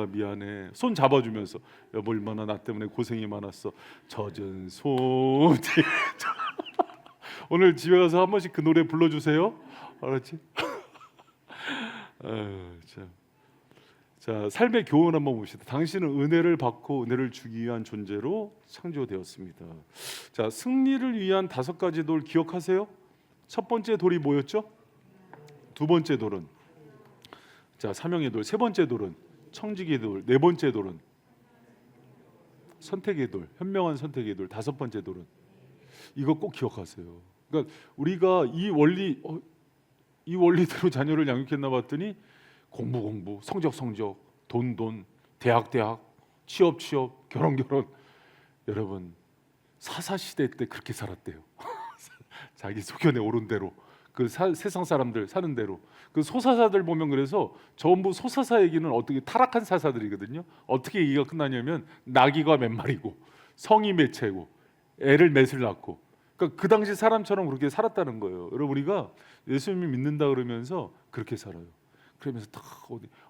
Speaker 1: 미안해 손 잡아주면서 여보 얼마나 나 때문에 고생이 많았어 젖은 손. 오늘 집에 가서 한 번씩 그 노래 불러주세요. 알았지? 아유, 참. 자 삶의 교훈 한번 봅시다. 당신은 은혜를 받고 은혜를 주기 위한 존재로 창조되었습니다. 자 승리를 위한 5가지 돌 기억하세요? 첫 번째 돌이 뭐였죠? 두 번째 돌은 자 사명의 돌, 세 번째 돌은 청지기의 돌, 네 번째 돌은 선택의 돌, 현명한 선택의 돌, 다섯 번째 돌은 이거 꼭 기억하세요. 그러니까 우리가 이 원리대로 자녀를 양육했나 봤더니 공부, 성적, 돈, 대학, 취업, 결혼. 여러분 사사시대 때 그렇게 살았대요. 자기 소견에 오른 대로 그 세상 사람들 사는 대로 그 소사사들 보면 그래서 전부 소사사 얘기는 어떻게 타락한 사사들이거든요. 어떻게 얘기가 끝나냐면 나귀가 몇 마리고 성이 몇 채고 애를 몇을 낳고 그러니까 그 당시 사람처럼 그렇게 살았다는 거예요. 여러분 우리가 예수님을 믿는다 그러면서 그렇게 살아요. 그러면서 다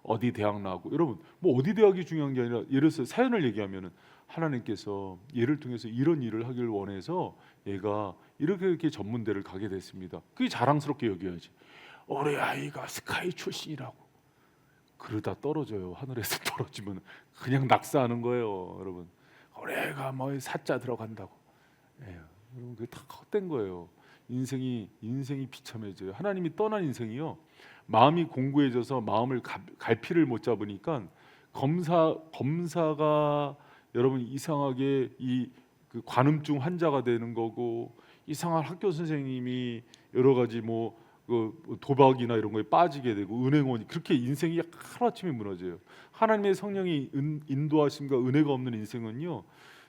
Speaker 1: 어디 대학 나오고 여러분 뭐 어디 대학이 중요한 게 아니라 예를 들어서 사연을 얘기하면은 하나님께서 얘를 통해서 이런 일을 하기를 원해서 얘가 이렇게 전문대를 가게 됐습니다. 그게 자랑스럽게 여겨야지. 우리 아이가 스카이 출신이라고 그러다 떨어져요. 하늘에서 떨어지면 그냥 낙사하는 거예요, 여러분. 우리 애가 뭐 사자 들어간다고. 여러분 그게 다 헛된 거예요. 인생이 비참해져요. 하나님이 떠난 인생이요. 마음이 공고해져서 마음을 갈피를 못 잡으니까 검사가 여러분 이상하게 그 관음증 환자가 되는 거고 이상한 학교 선생님이 여러 가지 그 도박이나 이런 거에 빠지게 되고 은행원이 그렇게 인생이 하루아침에 무너져요. 하나님의 성령이 인도하심과 은혜가 없는 인생은요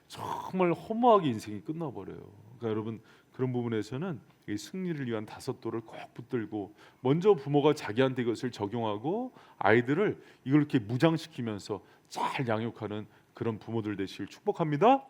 Speaker 1: 정말 허무하게 인생이 끝나버려요. 그러니까 여러분 그런 부분에서는 이 승리를 위한 5돌을 꼭 붙들고 먼저 부모가 자기한테 이것을 적용하고 아이들을 이걸 이렇게 무장시키면서 잘 양육하는 그런 부모들 되시길 축복합니다.